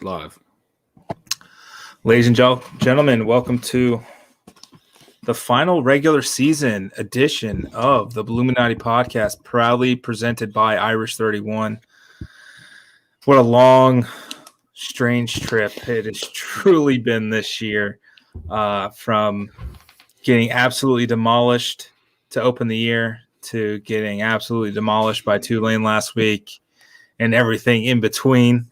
Live. Ladies and gentlemen, welcome to the final regular season edition of the Bulluminati Podcast, proudly presented by Irish 31. What a long, strange trip it has truly been this year, from getting absolutely demolished to open the year to getting absolutely demolished by Tulane last week and everything in between.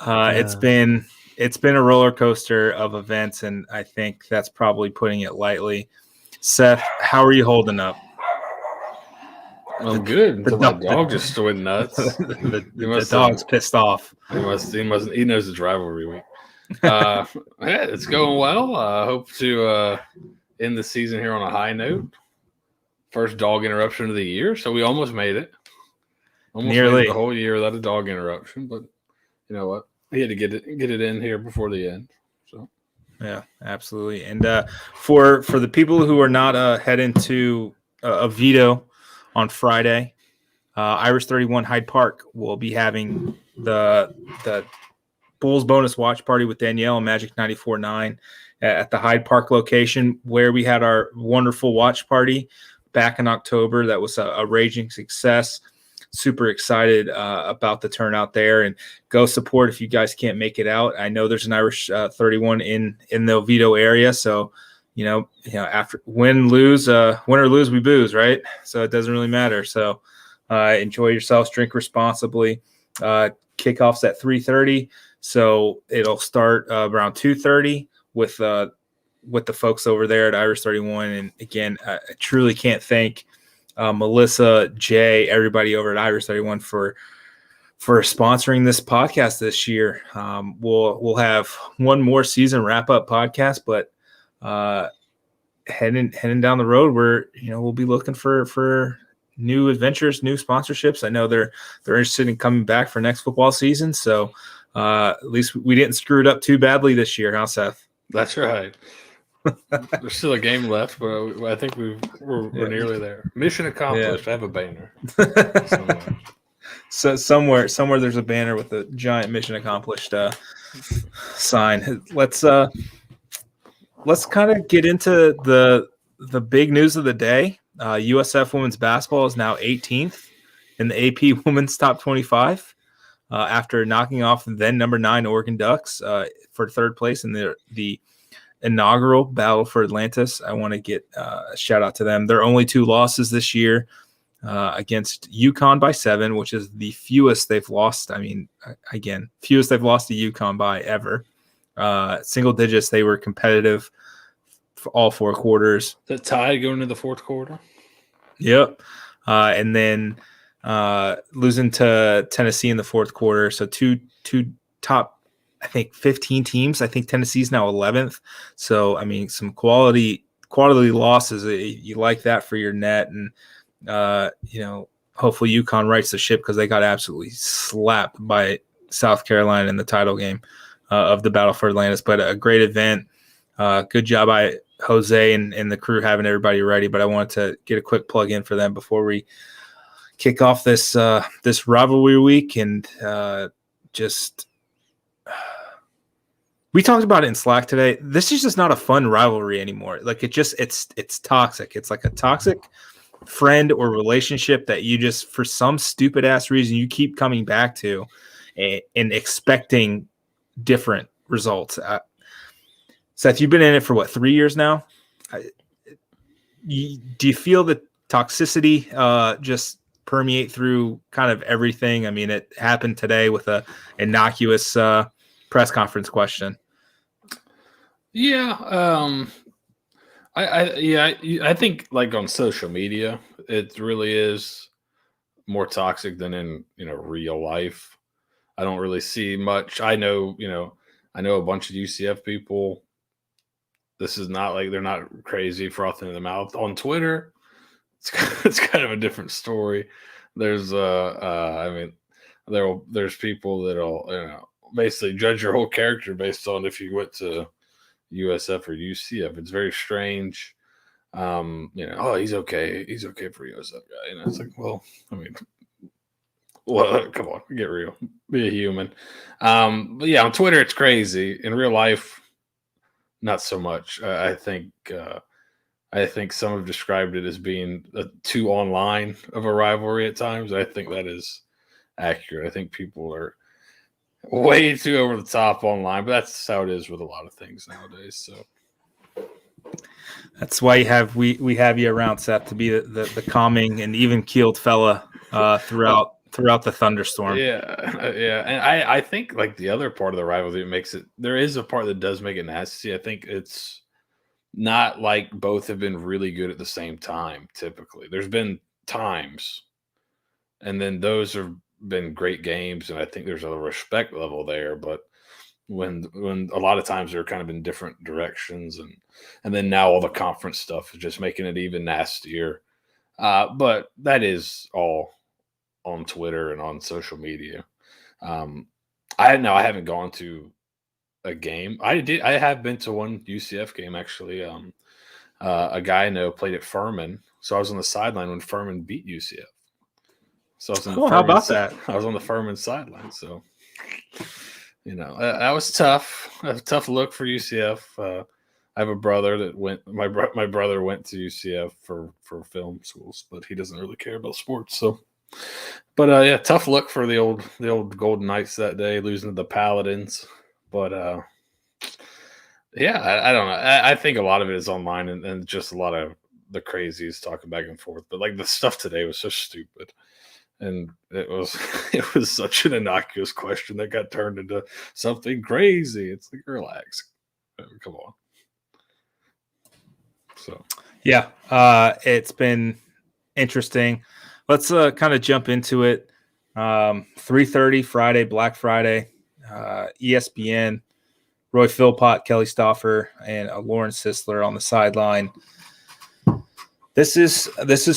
It's been a roller coaster of events, and I think that's probably putting it lightly. Seth, how are you holding up? I'm good until my dog just went nuts. The dog's pissed off. He knows it's rivalry week. Yeah, it's going well. I hope to end the season here on a high note. First dog interruption of the year, so we almost made it. Nearly made it the whole year without a dog interruption, but you know what? He had to get it in here before the end. So yeah, absolutely. And for the people who are not heading to a veto on Friday, Irish 31 Hyde Park will be having the Bulls bonus watch party with Danielle and Magic 94.9 at the Hyde Park location where we had our wonderful watch party back in October. That was a raging success. Super excited about the turnout there, and go support if you guys can't make it out. I know there's an Irish 31 in the Oviedo area, so you know after win or lose we booze, right? So it doesn't really matter. So enjoy yourselves, drink responsibly. Kickoffs at 3:30, so it'll start around 2:30 with the folks over there at Irish 31. And again, I truly can't thank Melissa, Jay, everybody over at Irish 31 for sponsoring this podcast this year. We'll have one more season wrap up podcast, but heading down the road, we'll be looking for new adventures, new sponsorships. I know they're interested in coming back for next football season, so at least we didn't screw it up too badly this year, huh, Seth? That's right. There's still a game left, but I think we're nearly there. Mission accomplished. Yeah. I have a banner somewhere. So somewhere there's a banner with a giant mission accomplished sign. Let's kind of get into the big news of the day. USF women's basketball is now 18th in the AP Women's Top 25 after knocking off then number 9 Oregon Ducks for third place in the inaugural battle for Atlantis. I want to get a shout out to them. Their only 2 losses this year against UConn by 7, which is the fewest they've lost. I mean, again, fewest they've lost to UConn by ever. Single digits. They were competitive for all 4 quarters. The tie going into the fourth quarter. Yep. And then losing to Tennessee in the fourth quarter. So two top, I think 15 teams. I think Tennessee's now 11th. So, I mean, some quality losses. You like that for your net. And, hopefully UConn rights the ship because they got absolutely slapped by South Carolina in the title game of the Battle for Atlantis. But a great event. Good job by Jose and the crew having everybody ready. But I wanted to get a quick plug in for them before we kick off this rivalry week. And we talked about it in Slack today. This is just not a fun rivalry anymore. Like it's toxic. It's like a toxic friend or relationship that you just, for some stupid ass reason, you keep coming back to and expecting different results. Seth, you've been in it for what, 3 years now? Do you feel the toxicity just permeate through kind of everything? I mean, it happened today with a innocuous press conference question. Yeah. I think like on social media, it really is more toxic than in, real life. I don't really see much. I know a bunch of UCF people. This is not like they're not crazy frothing in the mouth on Twitter. It's kind of a different story. There's there's people that'll basically judge your whole character based on if you went to USF or UCF. It's very strange. Oh, he's okay. He's okay for USF guy. It's like, well, I mean, Well, come on, get real, be a human. But yeah, on Twitter it's crazy. In real life, not so much. I think some have described it as being too online of a rivalry at times. I think that is accurate. I think people are way too over the top online, but that's how it is with a lot of things nowadays. So That's why we have you around, Seth, to be the calming and even keeled fella throughout the thunderstorm. yeah, and I think like the other part of the rivalry that makes it, there is a part that does make it nasty. I think it's not like both have been really good at the same time. Typically, there's been times, and then those have been great games, and I think there's a respect level there. But when a lot of times they're kind of in different directions, and then now all the conference stuff is just making it even nastier. But that is all on Twitter and on social media. Um, I haven't gone to a game. I have been to one UCF game actually. A guy I know played at Furman, so I was on the sideline when Furman beat UCF. So I was on the Oh, how about that? I was on the Furman sideline. So that was tough. A tough look for UCF. I have a brother that went. My brother went to UCF for film schools, but he doesn't really care about sports. So, but yeah, tough look for the old Golden Knights that day, losing to the Paladins. But yeah, I don't know. I think a lot of it is online and just a lot of the crazies talking back and forth. But like the stuff today was so stupid. And it was such an innocuous question that got turned into something crazy. It's like, relax. Come on. So yeah, it's been interesting. Let's kind of jump into it. 3:30 Friday, Black Friday, ESPN, Roy Philpott, Kelly Stauffer, and Lauren Sisler on the sideline. This is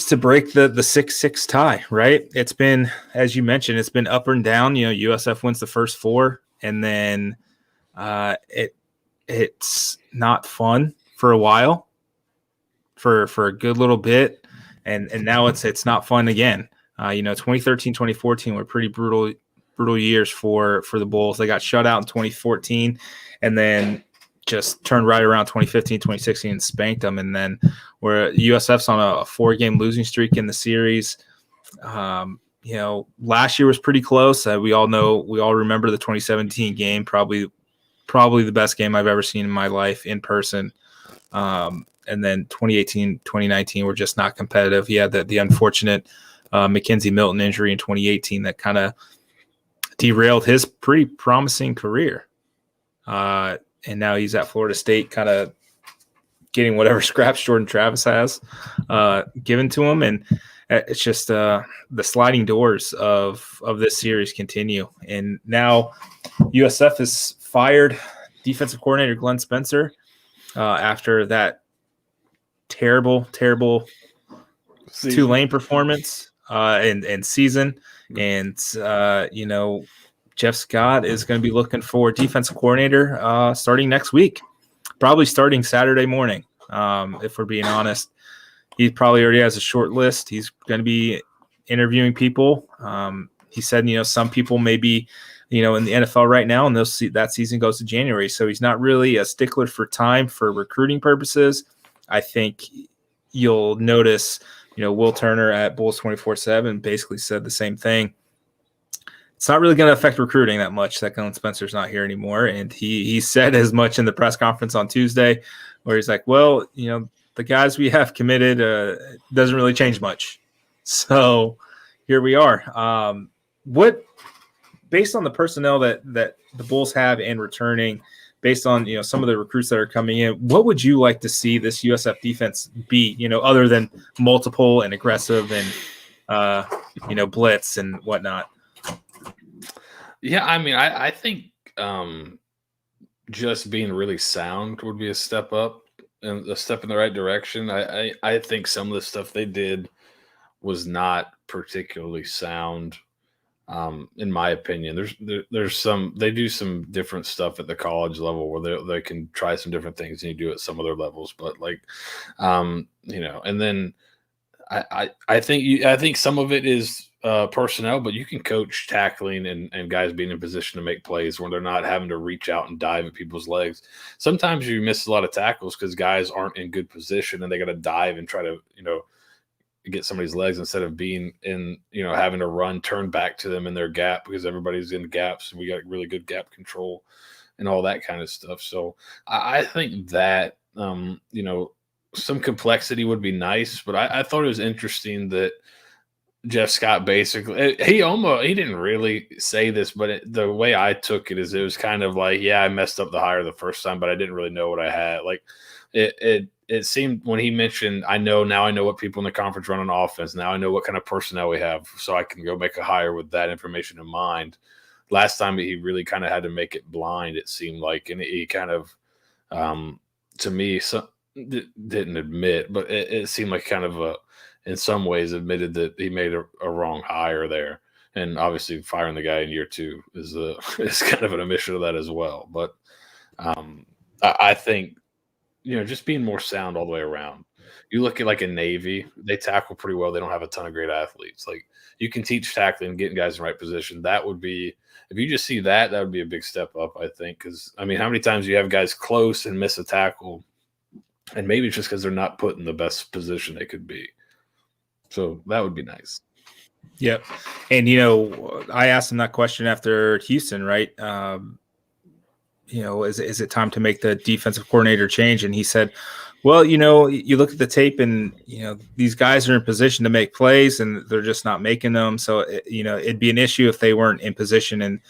to break the 6-6 tie, right? It's been, as you mentioned, it's been up and down. USF wins the first 4, and then it's not fun for a while, for a good little bit, and now it's not fun again. 2013, 2014 were pretty brutal years for the Bulls. They got shut out in 2014, and then just turned right around 2015, 2016 and spanked them. And then where USF's on a 4-game losing streak in the series. Last year was pretty close. We all remember the 2017 game, probably the best game I've ever seen in my life in person. And then 2018, 2019 were just not competitive. He had the unfortunate Mackenzie Milton injury in 2018 that kind of derailed his pretty promising career. And now he's at Florida State, kind of getting whatever scraps Jordan Travis has given to him. And it's just the sliding doors of this series continue. And now USF has fired defensive coordinator Glenn Spencer after that terrible Tulane performance and season. And, Jeff Scott is going to be looking for defensive coordinator starting next week, probably starting Saturday morning. If we're being honest, he probably already has a short list. He's going to be interviewing people. He said, some people may be, in the NFL right now, and that season goes to January. So he's not really a stickler for time for recruiting purposes. I think you'll notice, Will Turner at Bulls 24/7 basically said the same thing. It's not really going to affect recruiting that much that Glenn Spencer's not here anymore. And he said as much in the press conference on Tuesday, where he's like, well, the guys we have committed doesn't really change much. So here we are. Based on the personnel that the Bulls have and returning, based on some of the recruits that are coming in, what would you like to see this USF defense be, other than multiple and aggressive and blitz and whatnot? Yeah, I mean, I think just being really sound would be a step up and a step in the right direction. I think some of the stuff they did was not particularly sound, in my opinion. There's some, they do some different stuff at the college level where they can try some different things and you do at some other levels, but and then I think some of it is personnel, but you can coach tackling and guys being in position to make plays when they're not having to reach out and dive at people's legs. Sometimes you miss a lot of tackles because guys aren't in good position and they got to dive and try to get somebody's legs instead of being in having to run, turn back to them in their gap because everybody's in gaps and we got really good gap control and all that kind of stuff. So I think that some complexity would be nice, but I thought it was interesting that Jeff Scott basically he didn't really say this, but the way I took it is it was kind of like, yeah, I messed up the hire the first time, but I didn't really know what I had. Like it seemed when he mentioned, I know what people in the conference run on offense. Now I know what kind of personnel we have, so I can go make a hire with that information in mind. Last time he really kind of had to make it blind, it seemed like, and he kind of to me didn't admit, but it seemed like kind of in some ways admitted that he made a wrong hire there. And obviously firing the guy in year 2 is kind of an omission of that as well. But I think, just being more sound all the way around. You look at like a Navy, they tackle pretty well. They don't have a ton of great athletes. Like you can teach tackling and getting guys in the right position. That would be, if you just see that would be a big step up, I think. Because, I mean, how many times do you have guys close and miss a tackle? And maybe it's just because they're not put in the best position they could be. So that would be nice. Yep. And, I asked him that question after Houston, right? Is it time to make the defensive coordinator change? And he said, well, you look at the tape and, these guys are in position to make plays and they're just not making them. So, it'd be an issue if they weren't in position and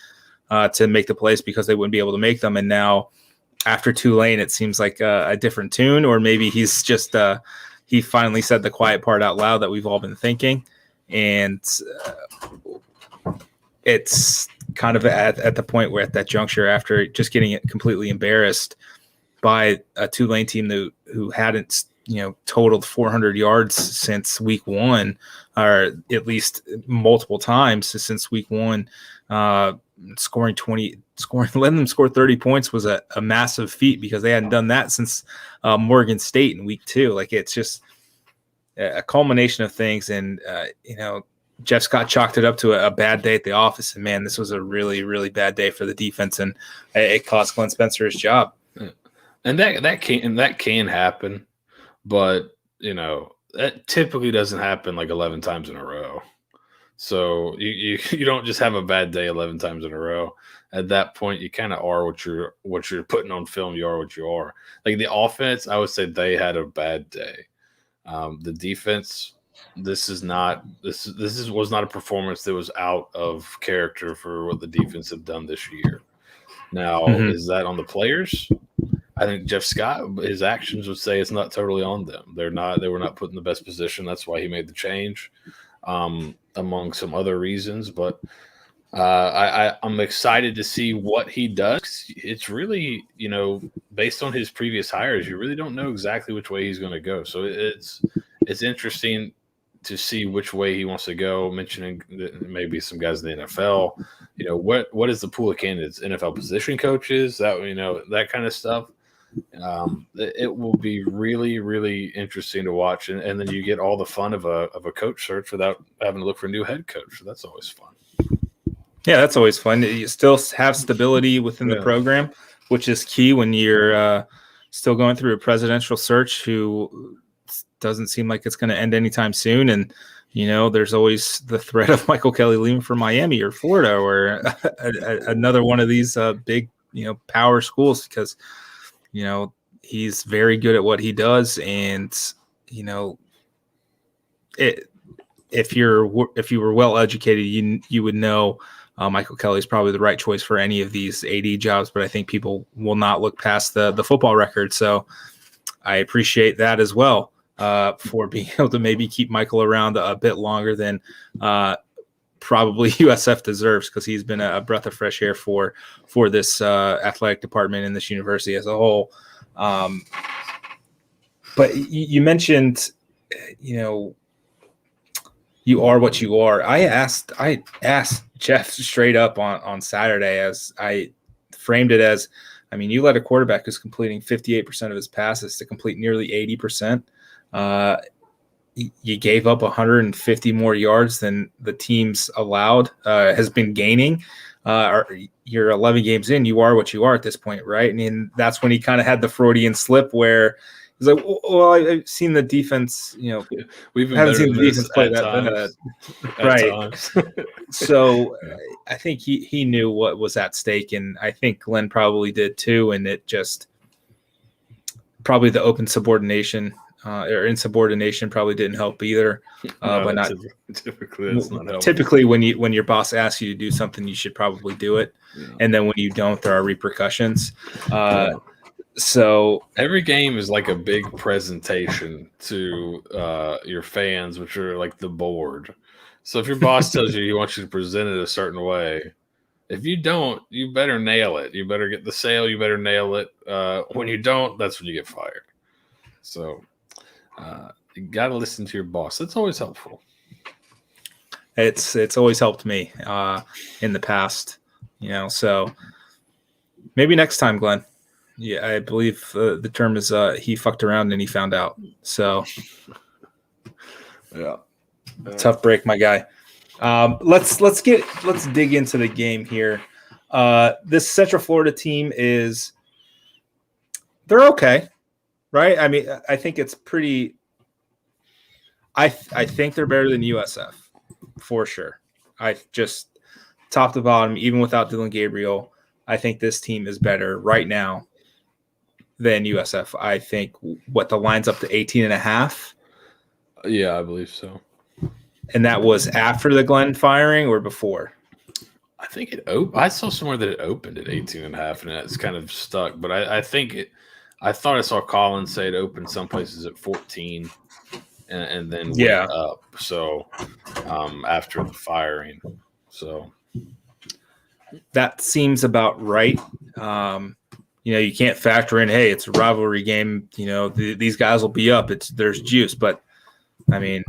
to make the plays because they wouldn't be able to make them. And now after Tulane, it seems like a different tune, or maybe he's just he finally said the quiet part out loud that we've all been thinking. And it's kind of at the point where at that juncture, after just getting completely embarrassed by a Tulane team who hadn't, totaled 400 yards since week 1, or at least multiple times since week 1, letting them score 30 points was a massive feat because they hadn't done that since Morgan State in week 2. Like it's just a culmination of things. And, Jeff Scott chalked it up to a bad day at the office. And man, this was a really, really bad day for the defense. And it cost Glenn Spencer his job. And that can happen, but that typically doesn't happen like 11 times in a row. So you don't just have a bad day 11 times in a row. At that point, you kind of are what you're putting on film. You are what you are. Like the offense, I would say they had a bad day. The defense, this was not a performance that was out of character for what the defense have done this year. Now, Is that on the players? I think Jeff Scott, his actions would say it's not totally on them. They were not put in the best position. That's why he made the change, among some other reasons. But I'm excited to see what he does. It's really, based on his previous hires, you really don't know exactly which way he's going to go. So it's interesting to see which way he wants to go. Mentioning maybe some guys in the NFL, what is the pool of candidates? NFL position coaches, that kind of stuff. It will be really, really interesting to watch, and then you get all the fun of a coach search without having to look for a new head coach. So that's always fun. Yeah, that's always fun. You still have stability within the program, which is key when you're still going through a presidential search who doesn't seem like it's going to end anytime soon. And, there's always the threat of Michael Kelly leaving for Miami or Florida or another one of these big, power schools because, he's very good at what he does. And, if you were well educated, you would know Michael Kelly is probably the right choice for any of these AD jobs, but I think people will not look past the football record. So I appreciate that as well, for being able to maybe keep Michael around a bit longer than probably USF deserves, because he's been a breath of fresh air for this athletic department and this university as a whole. But you mentioned, you are what you are. I asked Jeff straight up on Saturday, as I framed it as, you let a quarterback who's completing 58% of his passes to complete nearly 80%. you gave up 150 more yards than the teams allowed, has been gaining. You're 11 games in, you are what you are at this point, right? And that's when he kind of had the Freudian slip where he's like, well, I've seen the defense, we've been haven't better seen than the this defense play at that times. right. Times. So I think he knew what was at stake, and I think Glenn probably did too. And it just probably the open subordination or insubordination probably didn't help either. But not typically when your boss asks you to do something, you should probably do it, and then when you don't, there are repercussions. So every game is like a big presentation to your fans, which are like the board. So if your boss tells you he wants you to present it a certain way, if you don't, you better nail it. You better get the sale. You better nail it. When you don't, that's when you get fired. So you got to listen to your boss. That's always helpful. It's always helped me in the past, so maybe next time, Glenn. Yeah, I believe the term is he fucked around and he found out. So yeah. Tough break, my guy. Let's dig into the game here. This Central Florida team they're okay, right? I mean, I think it's pretty. I think they're better than USF for sure. I just top to bottom, even without Dylan Gabriel, I think this team is better right now than USF. I think the line's up to 18.5. Yeah, I believe so. And that was after the Glenn firing or before? I think I saw somewhere that it opened at 18.5 and it's kind of stuck. But I thought I saw Colin say it opened some places at 14 and then went up. So after the firing. So that seems about right. You can't factor in, hey, it's a rivalry game. These guys will be up. There's juice, but I mean,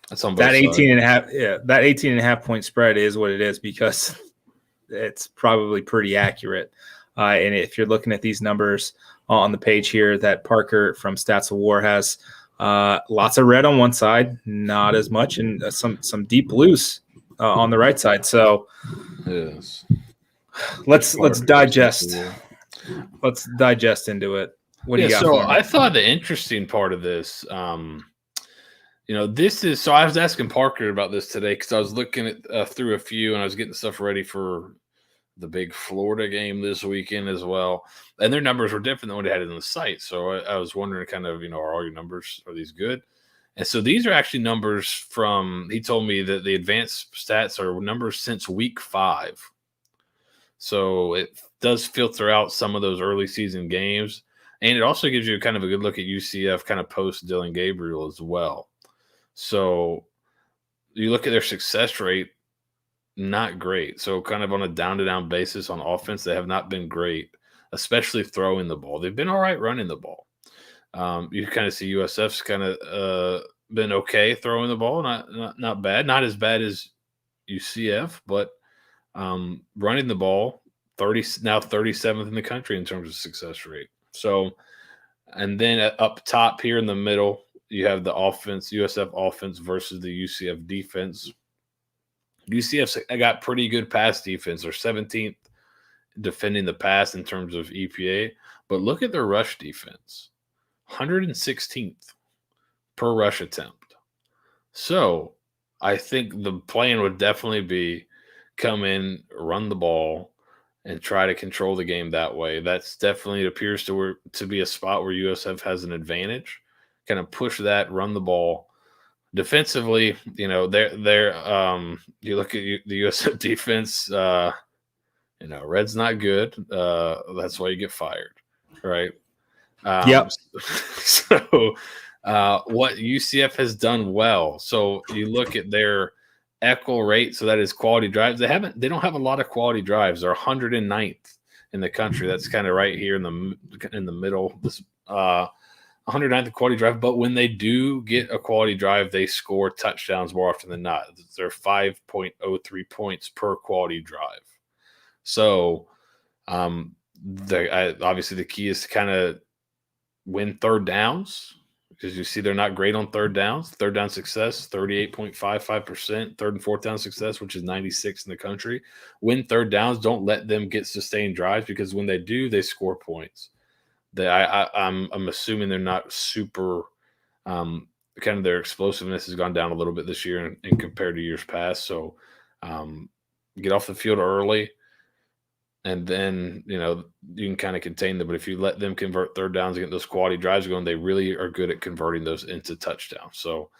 that's on that 18.5. Yeah, that 18.5 point spread is what it is because it's probably pretty accurate. And if you're looking at these numbers on the page here that Parker from Stats of War has, lots of red on one side, not as much, and some deep blues on the right side. So yes, let's digest. Let's digest into it. What do you got? So I thought the interesting part of this, this is. So I was asking Parker about this today because I was looking at through a few and I was getting stuff ready for the big Florida game this weekend as well. And their numbers were different than what they had in the site. So I was wondering, kind of, are all your numbers, are these good? And so these are actually numbers from. He told me that the advanced stats are numbers since week 5. So it does filter out some of those early season games. And it also gives you kind of a good look at UCF kind of post Dylan Gabriel as well. So you look at their success rate, not great. So kind of on a down-to-down basis on offense, they have not been great, especially throwing the ball. They've been all right running the ball. You kind of see USF's kind of been okay throwing the ball, not bad. Not as bad as UCF, but running the ball, 37th in the country in terms of success rate. So, and then up top here in the middle, you have the offense, USF offense versus the UCF defense. UCF's got pretty good pass defense. They're 17th defending the pass in terms of EPA, but look at their rush defense, 116th per rush attempt. So I think the plan would definitely be come in, run the ball, and try to control the game that way. That's definitely, it appears to be a spot where USF has an advantage. Kind of push that, run the ball. Defensively, they're you look at the USF defense, red's not good. That's why you get fired, right? Yep. So what UCF has done well. So you look at their equal rate, so that is quality drives. They don't have a lot of quality drives. They're 109th in the country. That's kind of right here in the middle. This 109th quality drive, but when they do get a quality drive, they score touchdowns more often than not. They're 5.03 points per quality drive. So obviously the key is to kind of win third downs because you see they're not great on third downs. Third down success, 38.55%. Third and fourth down success, which is 96 in the country. Win third downs, don't let them get sustained drives, because when they do, they score points. I'm assuming they're not super kind of their explosiveness has gone down a little bit this year and compared to years past. So get off the field early, and then, you can kind of contain them. But if you let them convert third downs and get those quality drives going, they really are good at converting those into touchdowns. So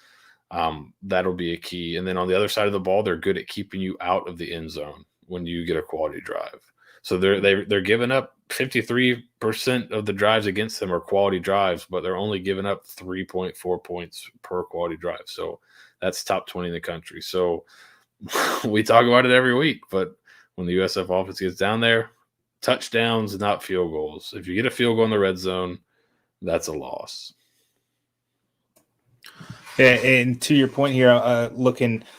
that'll be a key. And then on the other side of the ball, they're good at keeping you out of the end zone when you get a quality drive. So they're giving up 53% of the drives against them are quality drives, but they're only giving up 3.4 points per quality drive. So that's top 20 in the country. So we talk about it every week, but when the USF offense gets down there, touchdowns, not field goals. If you get a field goal in the red zone, that's a loss. Yeah, and to your point here, looking –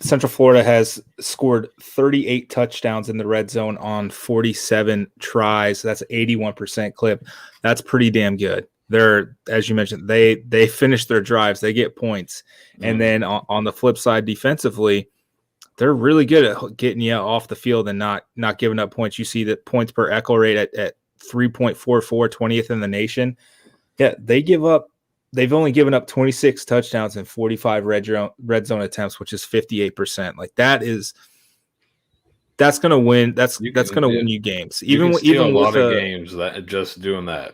Central Florida has scored 38 touchdowns in the red zone on 47 tries. That's 81% clip. That's pretty damn good. They're, as you mentioned, they finish their drives, they get points. And then on the flip side, defensively, they're really good at getting you off the field and not giving up points. You see that points per echo rate at 3.44, 20th in the nation. Yeah, they've only given up 26 touchdowns and 45 red zone attempts, which is 58%. Like that's going to win. That's going to win you games. Even with a lot of games that just doing that.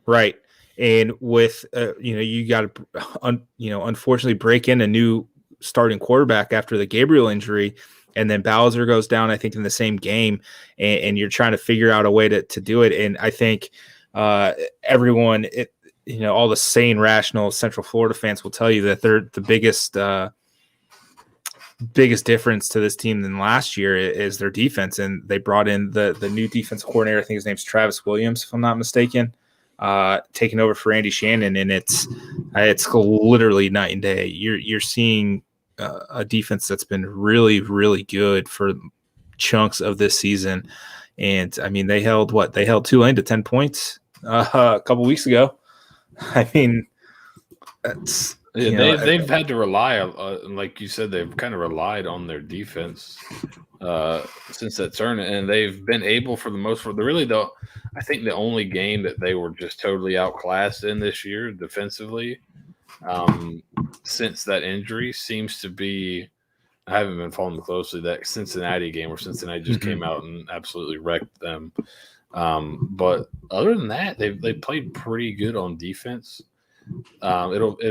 Right. And with, you got to, unfortunately break in a new starting quarterback after the Gabriel injury. And then Bowser goes down, I think, in the same game, and you're trying to figure out a way to do it. And I think everyone, all the sane, rational Central Florida fans will tell you that they're the biggest difference to this team than last year is their defense. And they brought in the new defense coordinator. I think his name's Travis Williams, if I'm not mistaken, taking over for Andy Shannon. And it's literally night and day. You're seeing a defense that's been really, really good for chunks of this season. And I mean, they held Tulane to 10 points a couple weeks ago. I mean, that's they've had to rely on, like you said, they've kind of relied on their defense since that tournament, and they've been able, for the most part, I think the only game that they were just totally outclassed in this year defensively since that injury seems to be, I haven't been following them closely, that Cincinnati game where Cincinnati just came out and absolutely wrecked them. But other than that, they played pretty good on defense. What's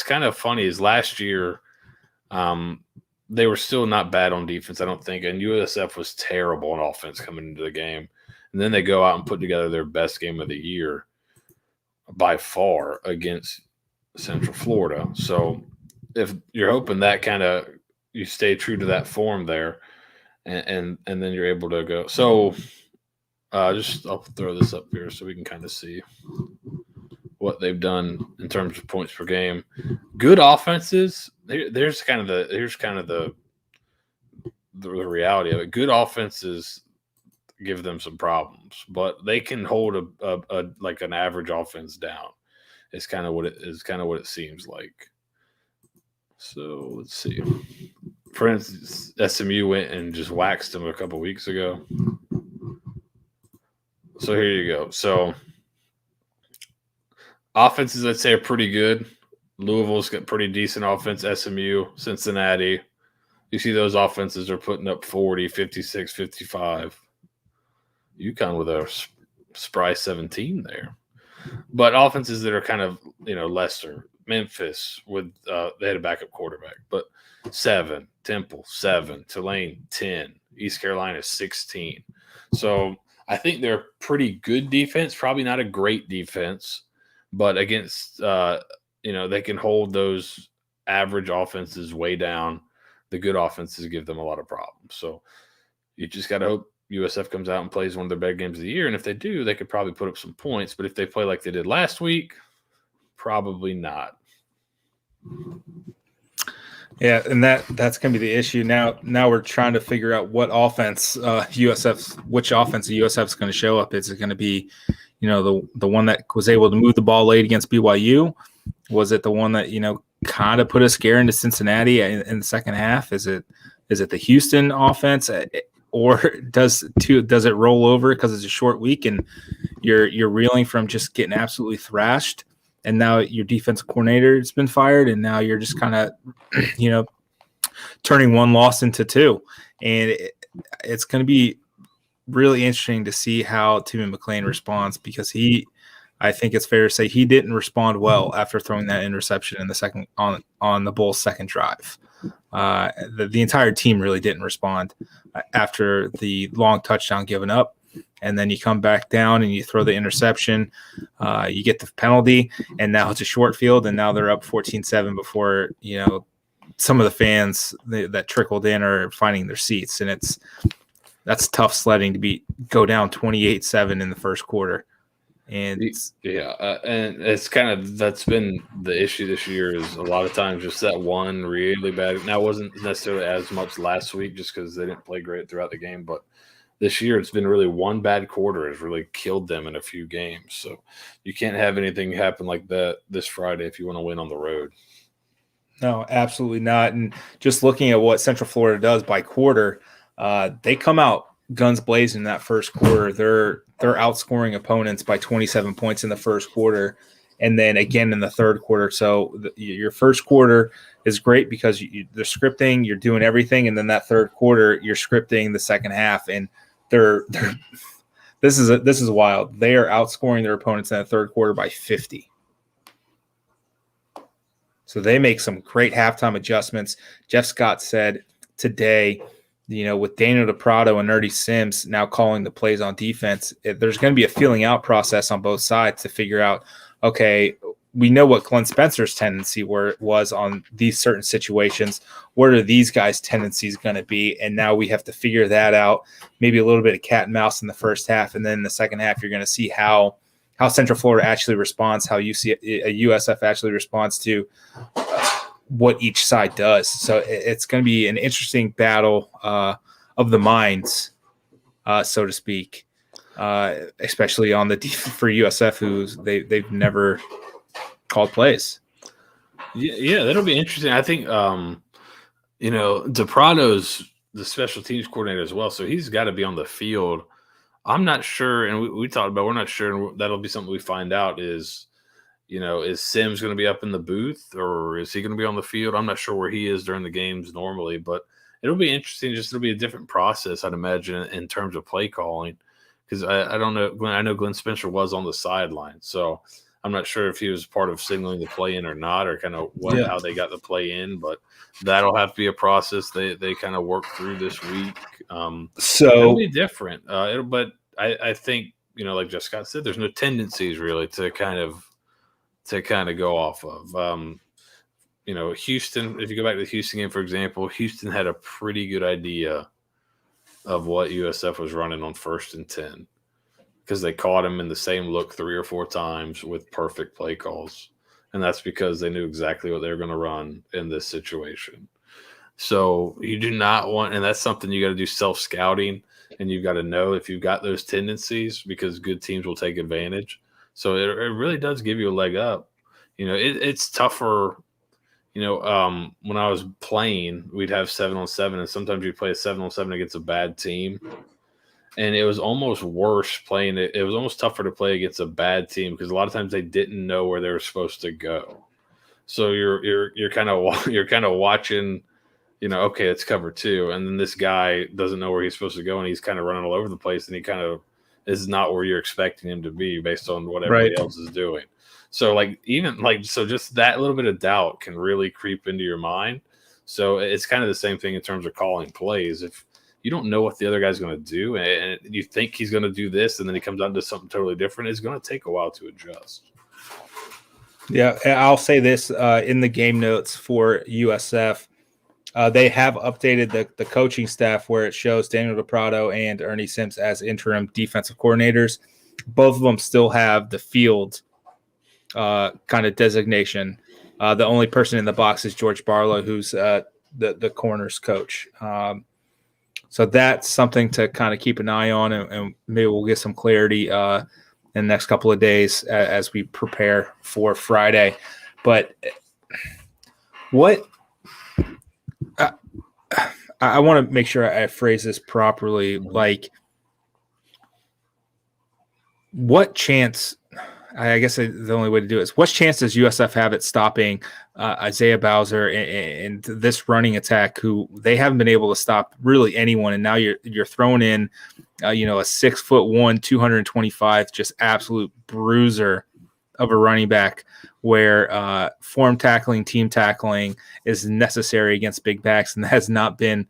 kind of funny is last year, they were still not bad on defense, I don't think, and USF was terrible on offense coming into the game. And then they go out and put together their best game of the year by far against Central Florida. So if you're hoping that kind of you stay true to that form there, and then you're able to go. So I'll throw this up here so we can kind of see what they've done in terms of points per game. Good offenses. Here's kind of the reality of it. Good offenses give them some problems, but they can hold a like an average offense down. It's kind of what it seems like. So let's see. For instance, SMU went and just waxed them a couple weeks ago. So here you go. So offenses, I'd say, are pretty good. Louisville's got pretty decent offense. SMU, Cincinnati. You see those offenses are putting up 40, 56, 55. UConn with a spry 17 there. But offenses that are kind of, lesser. Memphis with they had a backup quarterback, but 7, Temple 7, Tulane 10, East Carolina 16. So I think they're pretty good defense, probably not a great defense, but against they can hold those average offenses way down. The good offenses give them a lot of problems. So you just got to hope USF comes out and plays one of their big games of the year, and if they do, they could probably put up some points. But if they play like they did last week, probably not. Yeah, and that's going to be the issue. Now we're trying to figure out what offense which offense the USF is going to show up. Is it going to be, the one that was able to move the ball late against BYU? Was it the one that, kind of put a scare into Cincinnati in the second half? Is it the Houston offense, or does it roll over because it's a short week and you're reeling from just getting absolutely thrashed, and now your defensive coordinator has been fired, and now you're just kind of turning one loss into two, and it's going to be really interesting to see how Timmy McClain responds, because I think it's fair to say he didn't respond well after throwing that interception in the second on the Bulls' second drive. The entire team really didn't respond after the long touchdown given up, and then you come back down and you throw the interception, you get the penalty, and now it's a short field, and now they're up 14-7 before some of the fans that trickled in are finding their seats, and that's tough sledding to go down 28-7 in the first quarter. And and it's that's been the issue this year, is a lot of times just that one really bad. Now, it wasn't necessarily as much last week just because they didn't play great throughout the game, but this year it's been really one bad quarter has really killed them in a few games. So you can't have anything happen like that this Friday if you want to win on the road. No, absolutely not. And just looking at what Central Florida does by quarter, they come out guns blazing in that first quarter. They're outscoring opponents by 27 points in the first quarter, and then again in the third quarter. So your first quarter is great because they're scripting, you're doing everything, and then that third quarter you're scripting the second half, and this is wild. They are outscoring their opponents in the third quarter by 50. So they make some great halftime adjustments. Jeff Scott said today, with Daniel DePrado and Nerdy Sims now calling the plays on defense, there's going to be a feeling out process on both sides to figure out, okay, we know what Glenn Spencer's tendency was on these certain situations. What are these guys' tendencies going to be? And now we have to figure that out. Maybe a little bit of cat and mouse in the first half, and then in the second half, you're going to see how Central Florida actually responds, how USF actually responds to what each side does. So it's going to be an interesting battle of the minds, so to speak, especially on the for USF, they've never called plays. Yeah, that'll be interesting. I think DePrado's the special teams coordinator as well, so he's got to be on the field. I'm not sure, and we talked about, we're not sure, and that'll be something we find out is Sims going to be up in the booth, or is he going to be on the field? I'm not sure where he is during the games normally, but it'll be interesting. It'll be a different process, I'd imagine, in terms of play calling, because I don't know. I know Glenn Spencer was on the sideline, so I'm not sure if he was part of signaling the play in or not, or kind of how they got the play in, but that'll have to be a process they kind of work through this week. So it'll be different. But I think, like Jeff Scott said, there's no tendencies really to kind of go off of. Houston, if you go back to the Houston game, for example, Houston had a pretty good idea of what USF was running on 1st and 10 because they caught him in the same look 3 or 4 times with perfect play calls. And that's because they knew exactly what they were going to run in this situation. So you do not want – and that's something you got to do self-scouting, and you've got to know if you've got those tendencies because good teams will take advantage. So it really does give you a leg up. It's tougher. When I was playing, we'd have 7-on-7, and sometimes you play a 7-on-7 against a bad team. And it was almost worse playing it. It was almost tougher to play against a bad team because a lot of times they didn't know where they were supposed to go. So you're kind of watching, okay, it's cover 2, and then this guy doesn't know where he's supposed to go, and he's kind of running all over the place, and he kind of is not where you're expecting him to be based on what everybody else is doing. So so just that little bit of doubt can really creep into your mind. So it's kind of the same thing in terms of calling plays. If you don't know what the other guy's going to do, and you think he's going to do this, and then he comes out to something totally different, it's going to take a while to adjust. Yeah, I'll say this in the game notes for USF. They have updated the coaching staff where it shows Daniel DePrado and Ernie Sims as interim defensive coordinators. Both of them still have the field kind of designation. The only person in the box is George Barlow, who's the corners coach. So that's something to kind of keep an eye on, and maybe we'll get some clarity in in the next couple of days as we prepare for Friday. But what I want to make sure I phrase this properly. Like, what chance? I guess the only way to do it is, what chance does USF have at stopping Isaiah Bowser and this running attack, who they haven't been able to stop really anyone, and now you're throwing in, a 6'1", 225, just absolute bruiser of a running back, where form tackling, team tackling is necessary against big backs, and that has not been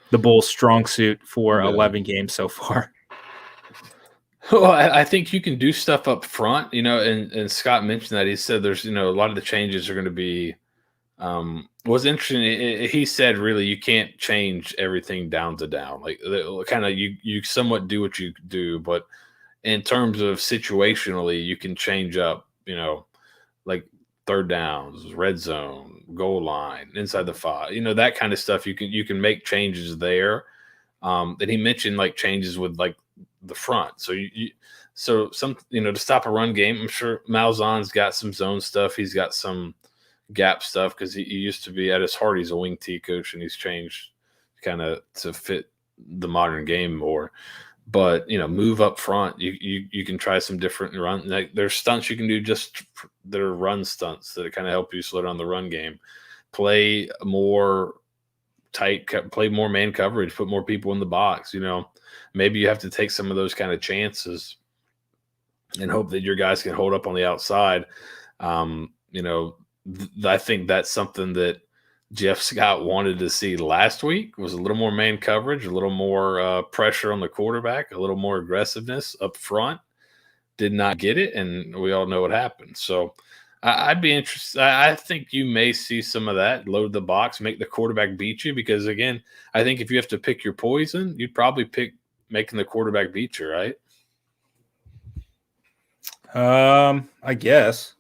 the Bulls' strong suit for 11 games so far. Well, I think you can do stuff up front, and Scott mentioned that. He said there's, a lot of the changes are going to be, what's interesting, he said really you can't change everything down to down. Like, kind of you somewhat do what you do, but in terms of situationally, you can change up, like third downs, red zone, goal line, inside the 5, that kind of stuff. You can make changes there. And he mentioned like changes with like the front. So to stop a run game, I'm sure Malzahn's got some zone stuff. He's got some gap stuff because he used to be, at his heart, he's a wing T coach, and he's changed kind of to fit the modern game more. But move up front. You can try some different run. Like, there's stunts you can do just that are run stunts that kind of help you slow down the run game. Play more tight, play more man coverage, put more people in the box. Maybe you have to take some of those kind of chances and hope that your guys can hold up on the outside. I think that's something that Jeff Scott wanted to see last week, was a little more man coverage, a little more pressure on the quarterback, a little more aggressiveness up front. Did not get it, and we all know what happened. So I'd be interested. I think you may see some of that. Load the box, make the quarterback beat you, because, again, I think if you have to pick your poison, you'd probably pick making the quarterback beat you, right? I guess.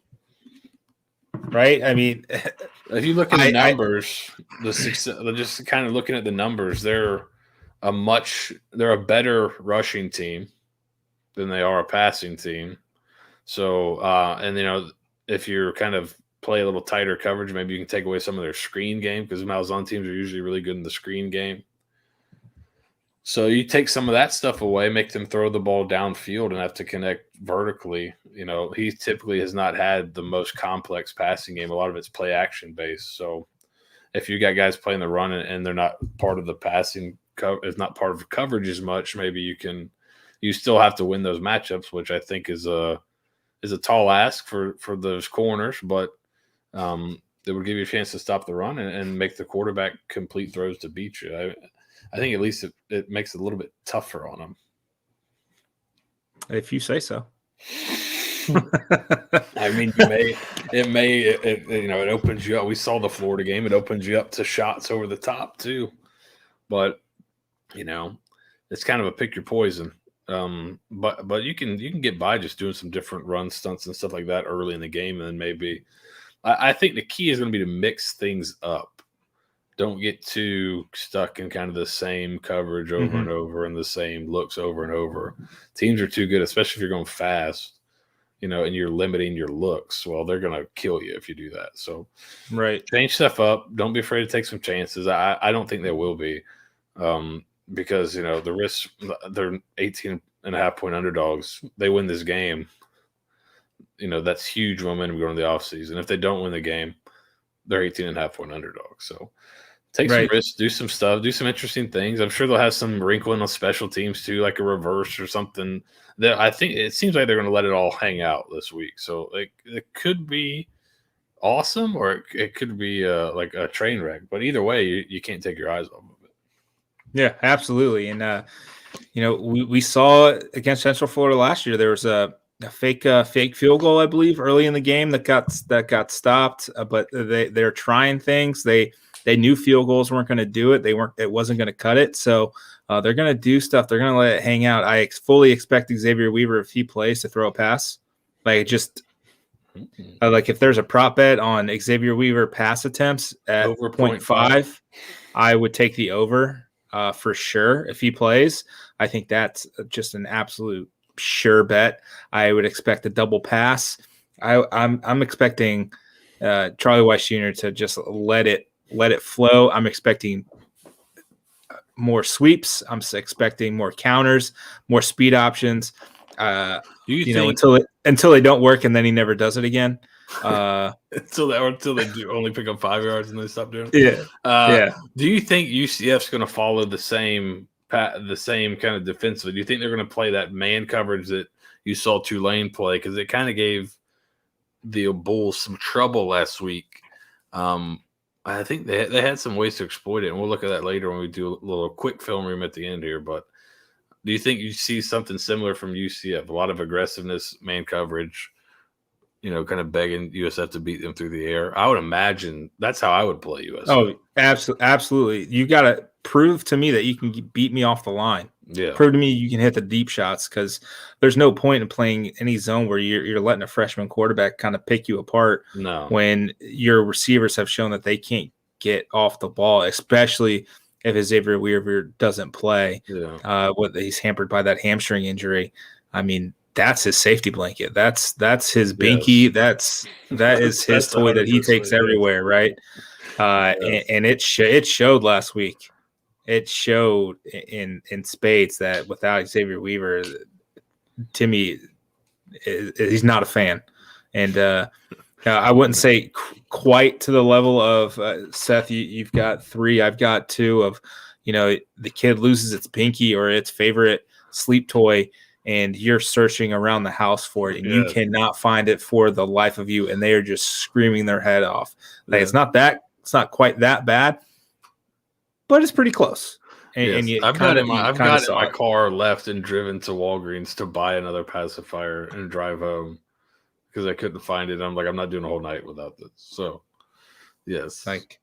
Right? I mean, if you look at the numbers, the success, just kind of looking at the numbers, they're a better rushing team than they are a passing team. So, if you're kind of play a little tighter coverage, maybe you can take away some of their screen game, because Malzahn teams are usually really good in the screen game. So you take some of that stuff away, make them throw the ball downfield and have to connect vertically. He typically has not had the most complex passing game. A lot of it's play action based. So if you got guys playing the run and they're not part of the passing, it's not part of coverage as much, maybe you still have to win those matchups, which I think is a tall ask for those corners, but it would give you a chance to stop the run and make the quarterback complete throws to beat you. I think at least it makes it a little bit tougher on them. If you say so. I mean, it opens you up. We saw the Florida game. It opens you up to shots over the top too. But, it's kind of a pick your poison. But you can get by just doing some different run stunts and stuff like that early in the game. And then maybe I think the key is going to be to mix things up. Don't get too stuck in kind of the same coverage over and over and the same looks over and over. Teams are too good, especially if you're going fast, and you're limiting your looks. Well, they're going to kill you if you do that. So right. Change stuff up. Don't be afraid to take some chances. I don't think there will be, because, the risk, they're 18.5-point underdogs. They win this game. That's huge momentum going to the offseason. If they don't win the game, they're 18.5-point underdogs. So take some risks, do some stuff, do some interesting things. I'm sure they'll have some wrinkling on special teams too, like a reverse or something. I think it seems like they're going to let it all hang out this week. So it could be awesome, or it could be like a train wreck. But either way, you can't take your eyes off of it. Yeah, absolutely. And we saw against Central Florida last year. There was a fake field goal, I believe, early in the game that got stopped. But they're trying things. They knew field goals weren't going to do it. It wasn't going to cut it. So they're going to do stuff. They're going to let it hang out. I fully expect Xavier Weaver, if he plays, to throw a pass. Like if there's a prop bet on Xavier Weaver pass attempts at over 0.5, I would take the over for sure if he plays. I think that's just an absolute sure bet. I would expect a double pass. I'm expecting Charlie Weiss Jr. to just let it flow. I'm expecting more sweeps. I'm expecting more counters, more speed options. Do you think until they don't work, and then he never does it again. until they do only pick up 5 yards and they stop doing it? Yeah. Do you think UCF's going to follow the same kind of defensive? Do you think they're going to play that man coverage that you saw Tulane play? Because it kind of gave the Bulls some trouble last week. I think they had some ways to exploit it, and we'll look at that later when we do a little quick film room at the end here. But do you think you see something similar from UCF? A lot of aggressiveness, man coverage, kind of begging USF to beat them through the air. I would imagine that's how I would play USF. Oh, absolutely. You got to prove to me that you can beat me off the line. Yeah. Prove to me you can hit the deep shots, because there's no point in playing any zone where you're letting a freshman quarterback kind of pick you apart. No. When your receivers have shown that they can't get off the ball, especially if Xavier Weaver doesn't play. Yeah. He's hampered by that hamstring injury. I mean, that's his safety blanket. That's his binky. Yes. That is his toy that he takes everywhere, right? Yes. And it showed last week. It showed in spades that without Xavier Weaver, Timmy he's not a fan. And I wouldn't say quite to the level of Seth. You've got 3, I've got 2 of, the kid loses its pinky or its favorite sleep toy, and you're searching around the house for it, and you cannot find it for the life of you, and they are just screaming their head off. Like, it's not quite that bad, but it's pretty close. And I've got it in my car, left and driven to Walgreens to buy another pacifier and drive home because I couldn't find it. I'm like, I'm not doing a whole night without this. So, yes, like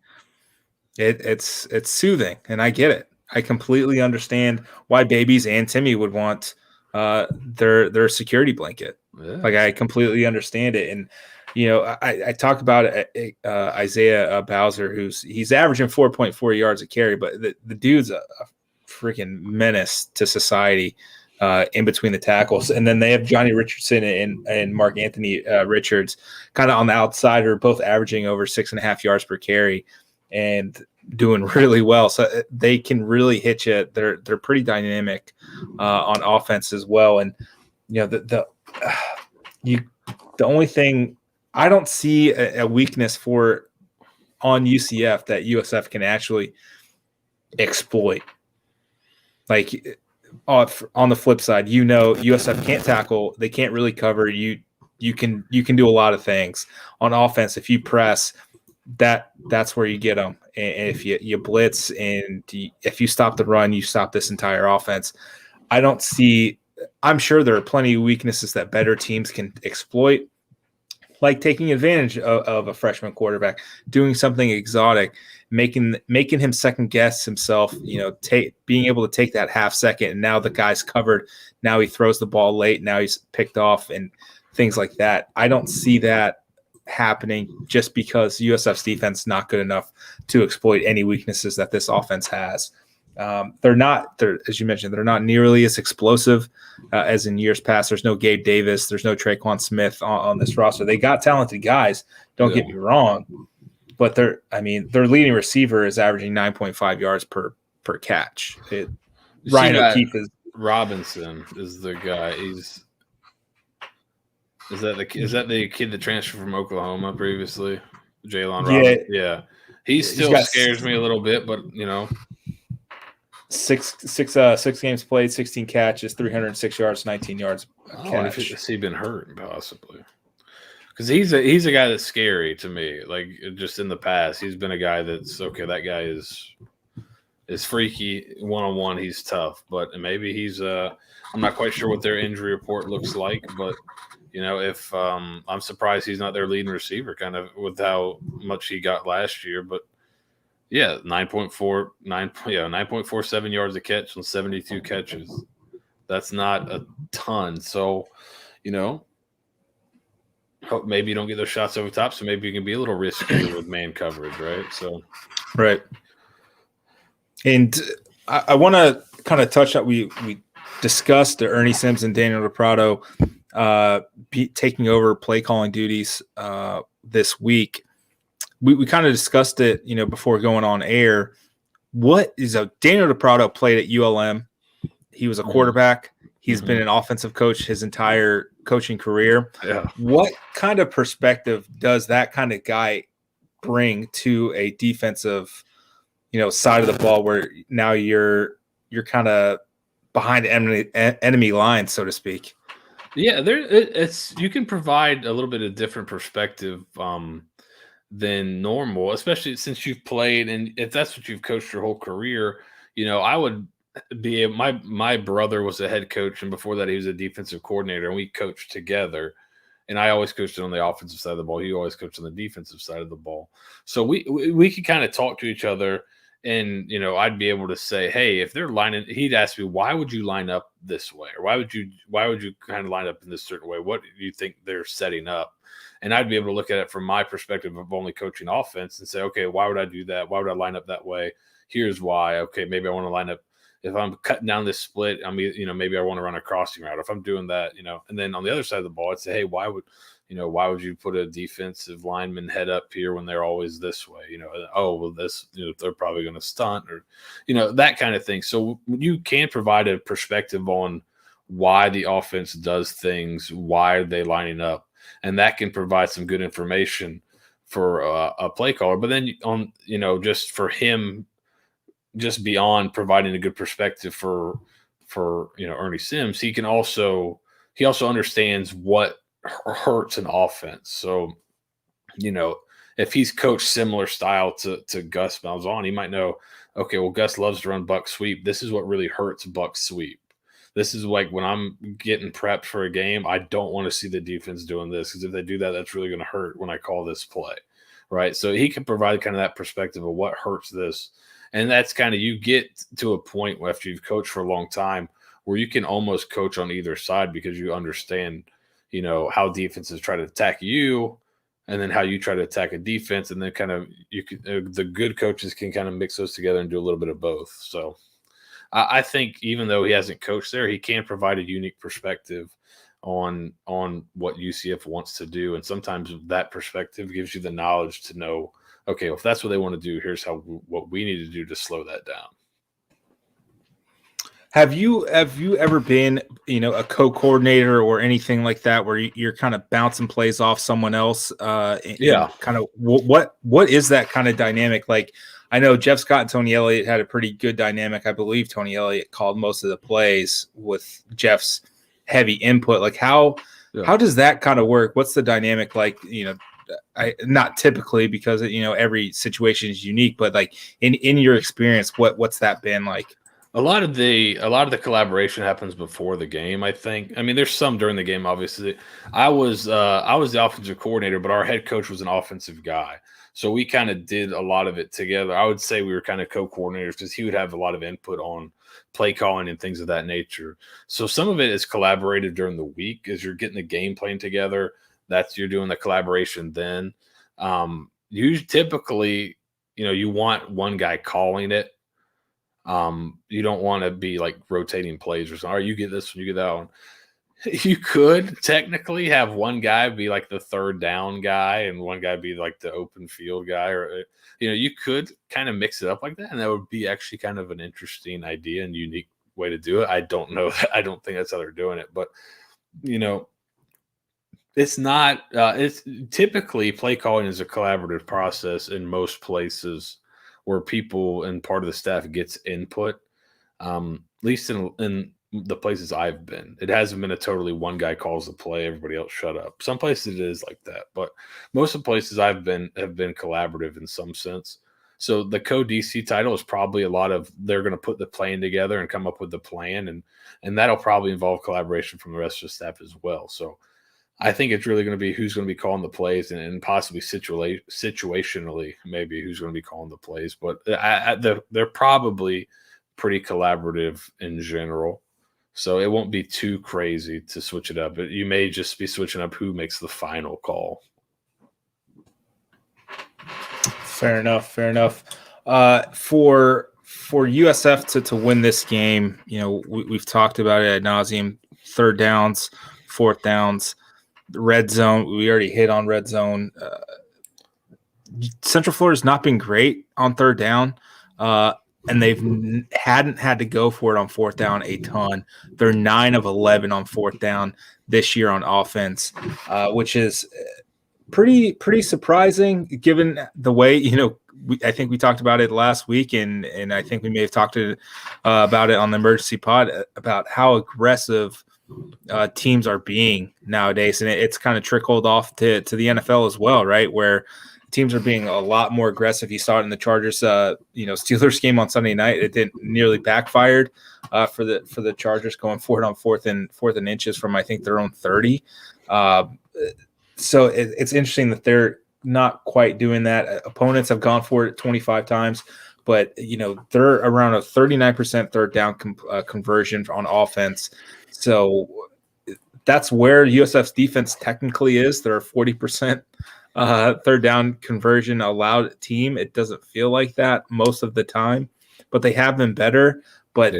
it's soothing, and I get it. I completely understand why babies and Timmy would want their security blanket. Yeah. Like, I completely understand it. And I talk about Isaiah Bowser, he's averaging 4.4 yards a carry, but the dude's a freaking menace to society in between the tackles. And then they have Johnny Richardson and Mark Anthony Richards kind of on the outside, who are both averaging over 6.5 yards per carry and doing really well. So they can really hit you. They're pretty dynamic on offense as well. And the only thing, I don't see a weakness on UCF that USF can actually exploit. Like, on the flip side, USF can't tackle, they can't really cover. You can do a lot of things on offense. If you press, that's where you get them. And if you blitz and if you stop the run, you stop this entire offense. I'm sure there are plenty of weaknesses that better teams can exploit, like taking advantage of a freshman quarterback, doing something exotic, making him second guess himself, being able to take that half second, and now the guy's covered. Now he throws the ball late. Now he's picked off and things like that. I don't see that happening just because USF's defense is not good enough to exploit any weaknesses that this offense has. As you mentioned, they're not nearly as explosive as in years past. There's no Gabe Davis. There's no Traquan Smith on this roster. They got talented guys. Don't get me wrong, but their leading receiver is averaging 9.5 yards per catch. Ryan O'Keefe Robinson is the guy. Is that the kid that transferred from Oklahoma previously? Jalen Robinson. Yeah. He still scares me a little bit, but Six games played, 16 catches, 306 yards, 19 yards a catch. Has he been hurt possibly? Because he's a guy that's scary to me. Like, just in the past, he's been a guy that's okay. That guy is freaky one-on-one. He's tough, but maybe he's I'm not quite sure what their injury report looks like, but if I'm surprised he's not their leading receiver, kind of with how much he got last year, but. Yeah, 9.47 yards a catch on 72 catches. That's not a ton. So, maybe you don't get those shots over top, so maybe you can be a little riskier with man coverage, right? So, right. And I want to kind of touch on we discussed Ernie Sims and Daniel DePrado taking over play calling duties this week. We kind of discussed it, before going on air. What is Daniel DePrado played at ULM? He was a quarterback. He's been an offensive coach his entire coaching career. Yeah. What kind of perspective does that kind of guy bring to a defensive, side of the ball where now you're kind of behind enemy lines, so to speak? Yeah, you can provide a little bit of different perspective than normal, especially since you've played, and if that's what you've coached your whole career. I would be my brother was a head coach, and before that he was a defensive coordinator, and we coached together. And I always coached on the offensive side of the ball. He always coached on the defensive side of the ball. So we could kind of talk to each other, and I'd be able to say, hey, if they're lining, he'd ask me, why would you line up this way, or why would you kind of line up in this certain way? What do you think they're setting up? And I'd be able to look at it from my perspective of only coaching offense and say, okay, why would I do that? Why would I line up that way? Here's why. Okay, maybe I want to line up. If I'm cutting down this split, maybe I want to run a crossing route. If I'm doing that, and then on the other side of the ball, I'd say, hey, why would you put a defensive lineman head up here when they're always this way? They're probably going to stunt, or, that kind of thing. So you can provide a perspective on why the offense does things, why are they lining up, and that can provide some good information for a play caller. But then just for him, just beyond providing a good perspective for Ernie Sims, he also understands what hurts an offense. So, if he's coached similar style to Gus Malzahn, he might know, okay, well, Gus loves to run buck sweep. This is what really hurts buck sweep. This is like when I'm getting prepped for a game, I don't want to see the defense doing this, because if they do that, that's really going to hurt when I call this play, right? So he can provide kind of that perspective of what hurts this. And that's kind of, you get to a point after you've coached for a long time where you can almost coach on either side, because you understand, how defenses try to attack you, and then how you try to attack a defense. And then kind of the good coaches can kind of mix those together and do a little bit of both. So I think even though he hasn't coached there, he can provide a unique perspective on what UCF wants to do. And sometimes that perspective gives you the knowledge to know, okay, well, if that's what they want to do, here's what we need to do to slow that down. Have you ever been, a co-coordinator or anything like that, where you're kind of bouncing plays off someone else? Yeah. Kind of what is that kind of dynamic like? I know Jeff Scott and Tony Elliott had a pretty good dynamic. I believe Tony Elliott called most of the plays with Jeff's heavy input. Like how does that kind of work? What's the dynamic like? Not typically, because every situation is unique, but like in your experience, what's that been like? A lot of the collaboration happens before the game, I think. I mean, there's some during the game, obviously. I was the offensive coordinator, but our head coach was an offensive guy. So we kind of did a lot of it together. I would say we were kind of co-coordinators, because he would have a lot of input on play calling and things of that nature. So some of it is collaborative during the week as you're getting the game plan together. You're doing the collaboration then. You typically, you want one guy calling it. You don't want to be like rotating plays or something. All right, you get this one, you get that one. You could technically have one guy be like the third down guy and one guy be like the open field guy, or you could kind of mix it up like that, and that would be actually kind of an interesting idea and unique way to do it. I don't know. I don't think that's how they're doing it, but it's not. It's typically play calling is a collaborative process in most places where people and part of the staff gets input. At least in the places I've been, it hasn't been a totally one guy calls the play, everybody else shut up. Some places it is like that, but most of the places I've been have been collaborative in some sense. So the co-DC title is probably a lot of, they're going to put the plan together and come up with the plan, and that'll probably involve collaboration from the rest of the staff as well. So I think it's really going to be who's going to be calling the plays, and possibly situationally maybe who's going to be calling the plays. But they're probably pretty collaborative in general. So it won't be too crazy to switch it up. But you may just be switching up who makes the final call. Fair enough. For for USF to win this game, we've talked about it ad nauseum. Third downs, fourth downs, red zone. We already hit on red zone. Central Florida's not been great on third down, and hadn't had to go for it on fourth down a ton. They're 9 of 11 on fourth down this year on offense, which is pretty surprising given the way, I think we talked about it last week, and I think we may have talked about it on the emergency pod about how aggressive teams are being nowadays, and it's kind of trickled off to the NFL as well, right? Where teams are being a lot more aggressive. You saw it in the Chargers, Steelers game on Sunday night. It didn't nearly backfired for the Chargers going for it on fourth and inches from I think their own 30. So it's interesting that they're not quite doing that. Opponents have gone for it 25 times, but they're around a 39% third down conversion on offense. So that's where USF's defense technically is. They're a 40% third down conversion allowed team. It doesn't feel like that most of the time, but they have been better. But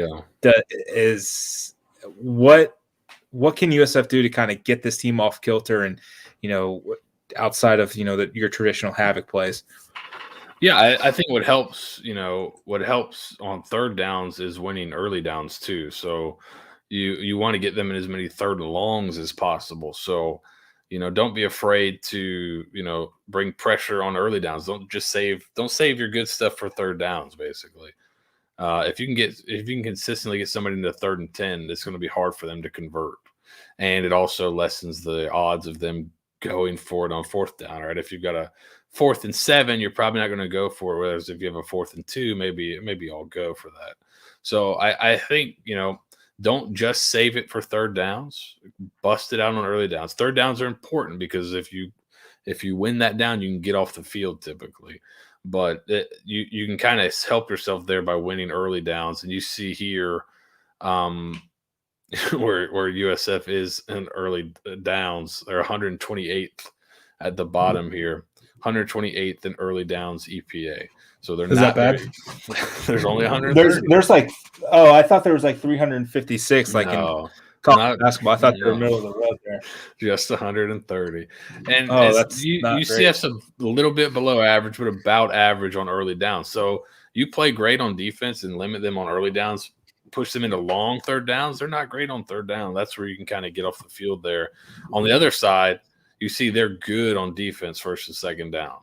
what can USF do to kind of get this team off kilter and outside of your traditional havoc plays? Yeah, I think what helps on third downs is winning early downs too. So you want to get them in as many third and longs as possible. So don't be afraid to bring pressure on early downs. Don't save your good stuff for third downs. Basically, if you can consistently get somebody into 3rd and 10, it's going to be hard for them to convert, and it also lessens the odds of them going for it on fourth down. Right? If you've got a 4th and 7, you're probably not going to go for it. Whereas if you have a 4th and 2, maybe I'll go for that. So I think don't just save it for third downs. Bust it out on early downs. Third downs are important because if you win that down, you can get off the field typically. But you can kind of help yourself there by winning early downs. And you see here where USF is in early downs. They're 128th at the bottom here. 128th in early downs EPA. So they're not that bad. There's only 130. There's I thought there was 356 no, in college basketball. I thought they were middle of the road there. Just 130. And that's UCF's a little bit below average, but about average on early downs. So you play great on defense and limit them on early downs, push them into long third downs. They're not great on third down. That's where you can kind of get off the field there. On the other side, you see they're good on defense first and second down.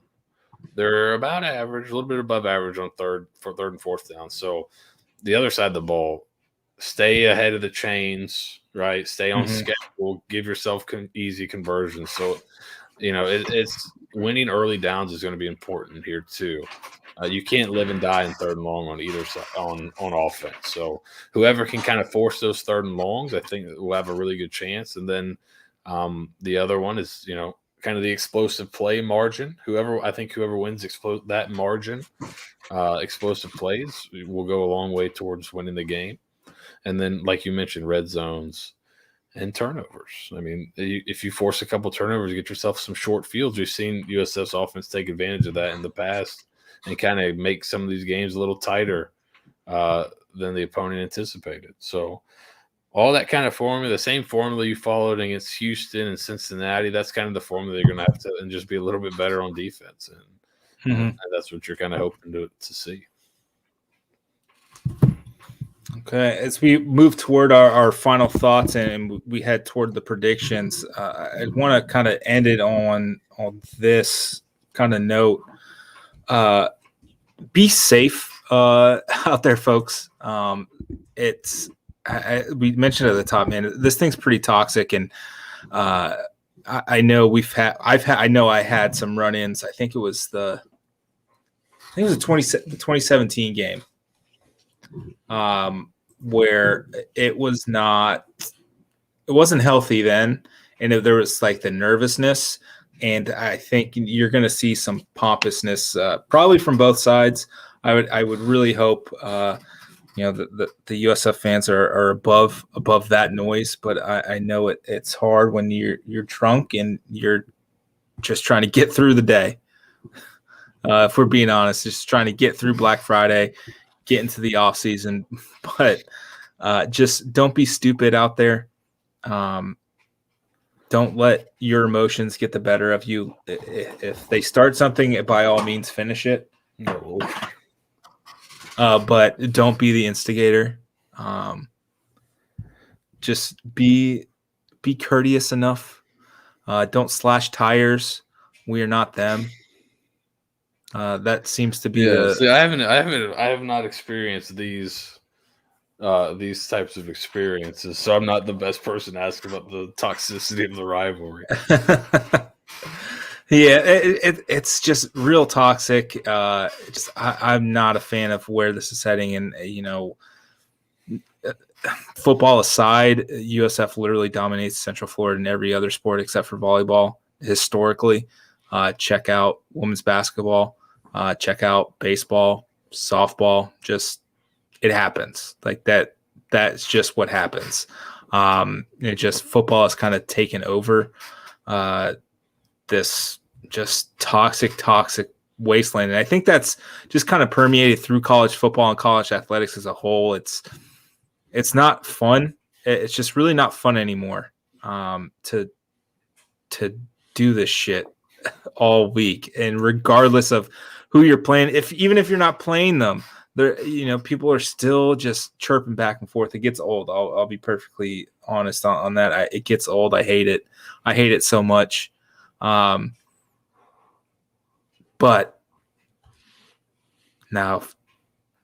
They're about average, a little bit above average on third and fourth down. So the other side of the ball, stay ahead of the chains, right? Stay on schedule. Give yourself easy conversions. So, it's winning early downs is going to be important here too. You can't live and die in third and long on either side on offense. So whoever can kind of force those third and longs, I think will have a really good chance. And then the other one is, kind of the explosive play margin. Whoever wins that margin, explosive plays will go a long way towards winning the game. And then, like you mentioned, red zones and turnovers. I mean, if you force a couple turnovers, you get yourself some short fields. We've seen USF's offense take advantage of that in the past and kind of make some of these games a little tighter than the opponent anticipated. So all that kind of formula, the same formula you followed against Houston and Cincinnati, that's kind of the formula you're going to have to, and just be a little bit better on defense. And that's what you're kind of hoping to see. Okay, as we move toward our final thoughts and we head toward the predictions, I want to kind of end it on this kind of note. Be safe out there, folks. We mentioned at the top, man, this thing's pretty toxic, and I know I had some run-ins. I think it was the 2017 game, where it wasn't healthy then, and there was like the nervousness, and I think you're going to see some pompousness, probably from both sides. I would really hope. The USF fans are above that noise, but I know it's hard when you're drunk and you're just trying to get through the day. If we're being honest, just trying to get through Black Friday, get into the off season, but just don't be stupid out there. Don't let your emotions get the better of you. If they start something, by all means, finish it. But don't be the instigator. Just be courteous enough. Don't slash tires. We are not them. That seems to be See, I have not experienced these types of experiences, so I'm not the best person to ask about the toxicity of the rivalry. Yeah, it's just real toxic. I'm not a fan of where this is heading, and football aside, USF literally dominates Central Florida in every other sport except for volleyball historically. Check out women's basketball. Check out baseball, softball. Just it happens like that. That's just what happens. Football has kind of taken over this just toxic wasteland, and I think that's just kind of permeated through college football and college athletics as a whole. It's not fun. It's just really not fun anymore to do this shit all week, and regardless of who you're playing, even if you're not playing them, there people are still just chirping back and forth. It gets old. I'll be perfectly honest on that. It gets old. I hate it. I hate it so much. But now if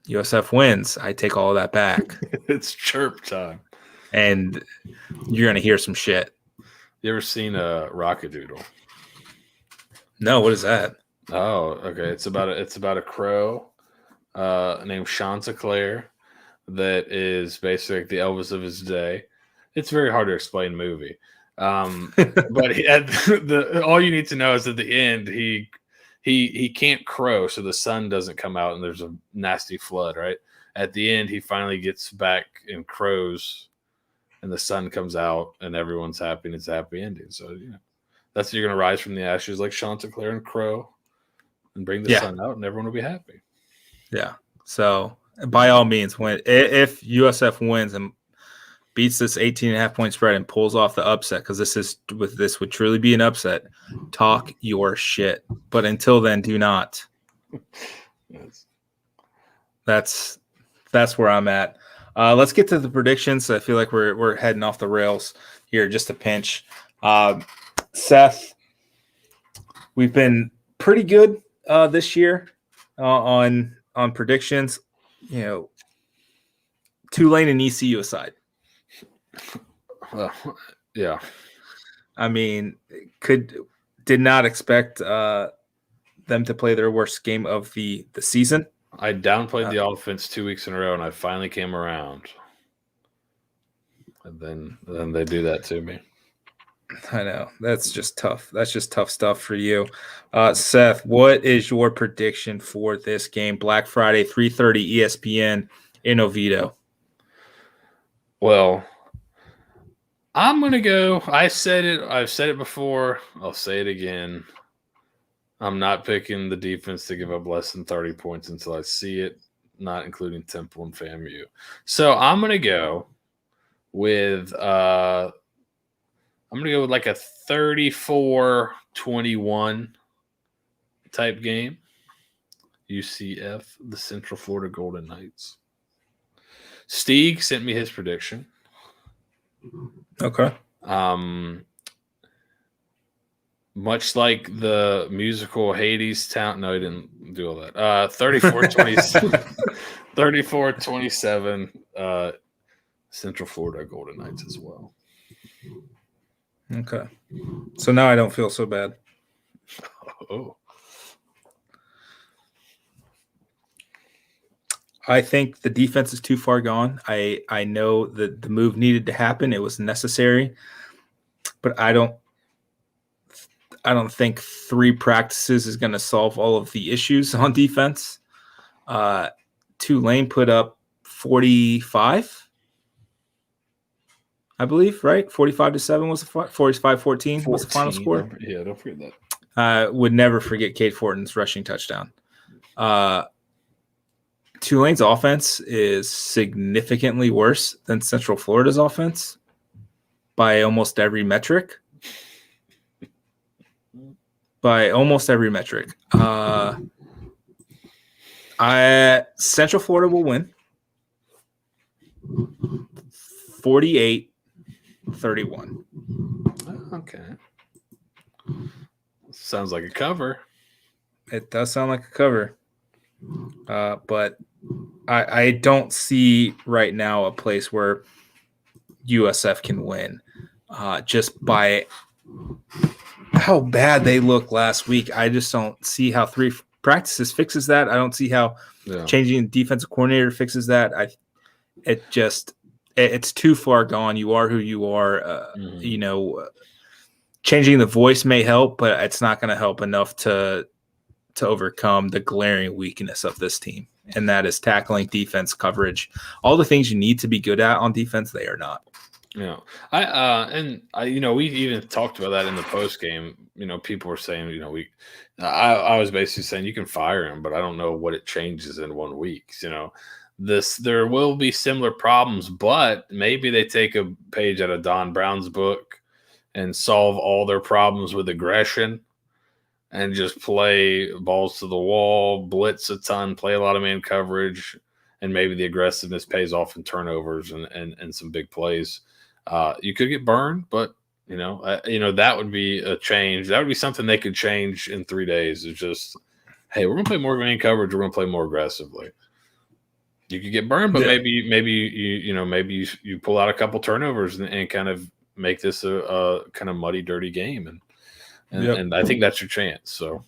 USF wins, I take all of that back. It's chirp time, and you're gonna hear some shit. You ever seen a Rockadoodle? No, what is that? Oh, okay. It's about a crow named Chanticleer that is basically the Elvis of his day. It's a very hard to explain movie. But all you need to know is at the end he can't crow, so the sun doesn't come out and there's a nasty flood, right? At the end he finally gets back and crows and the sun comes out and everyone's happy and it's a happy ending. So that's you're gonna rise from the ashes like Chanticleer and crow and bring the sun out and everyone will be happy. Yeah. So by all means, if USF wins and beats this 18.5 point spread and pulls off the upset, because this would truly be an upset, talk your shit. But until then, do not. Yes. That's where I'm at. Let's get to the predictions. I feel like we're heading off the rails here just a pinch. Seth, we've been pretty good this year on predictions. Tulane and ECU aside. Yeah. I mean, did not expect them to play their worst game of the season. I downplayed the offense 2 weeks in a row, and I finally came around. And then they do that to me. I know. That's just tough. That's just tough stuff for you. Seth, what is your prediction for this game? Black Friday, 3:30 ESPN in Oviedo. Well, I'm going to go. I've said it before. I'll say it again. I'm not picking the defense to give up less than 30 points until I see it, not including Temple and FAMU. So I'm going to go with like a 34-21 type game. UCF, the Central Florida Golden Knights. Stieg sent me his prediction. Okay. Much like the musical Hades Town. No, he didn't do all that. 34-27 Central Florida Golden Knights as well. Okay. So now I don't feel so bad. Oh. I think the defense is too far gone. I know that the move needed to happen. It was necessary. But I don't think 3 practices is going to solve all of the issues on defense. Tulane put up 45, I believe, right? 45-7 was the 45-14 was the final score. Yeah, don't forget that. Would never forget Cade Fortin's rushing touchdown. Tulane's offense is significantly worse than Central Florida's offense by almost every metric. Central Florida will win 48-31. Okay. Sounds like a cover. It does sound like a cover. But I don't see right now a place where USF can win just by how bad they looked last week. I just don't see how 3 practices fixes that. I don't see how changing defensive coordinator fixes that. It's too far gone. You are who you are. Changing the voice may help, but it's not going to help enough to overcome the glaring weakness of this team, and that is tackling, defense, coverage, all the things you need to be good at on defense. They are not. Yeah, we even talked about that in the post game. People were saying, I was basically saying you can fire him, but I don't know what it changes in 1 week. There will be similar problems, but maybe they take a page out of Don Brown's book and solve all their problems with aggression and just play balls to the wall, blitz a ton, play a lot of man coverage, and maybe the aggressiveness pays off in turnovers and some big plays. You could get burned, but that would be a change. That would be something they could change in 3 days. It's just, hey, we're gonna play more man coverage. We're gonna play more aggressively. You could get burned, but maybe you pull out a couple turnovers and kind of make this a kind of muddy, dirty game, and I think that's your chance. So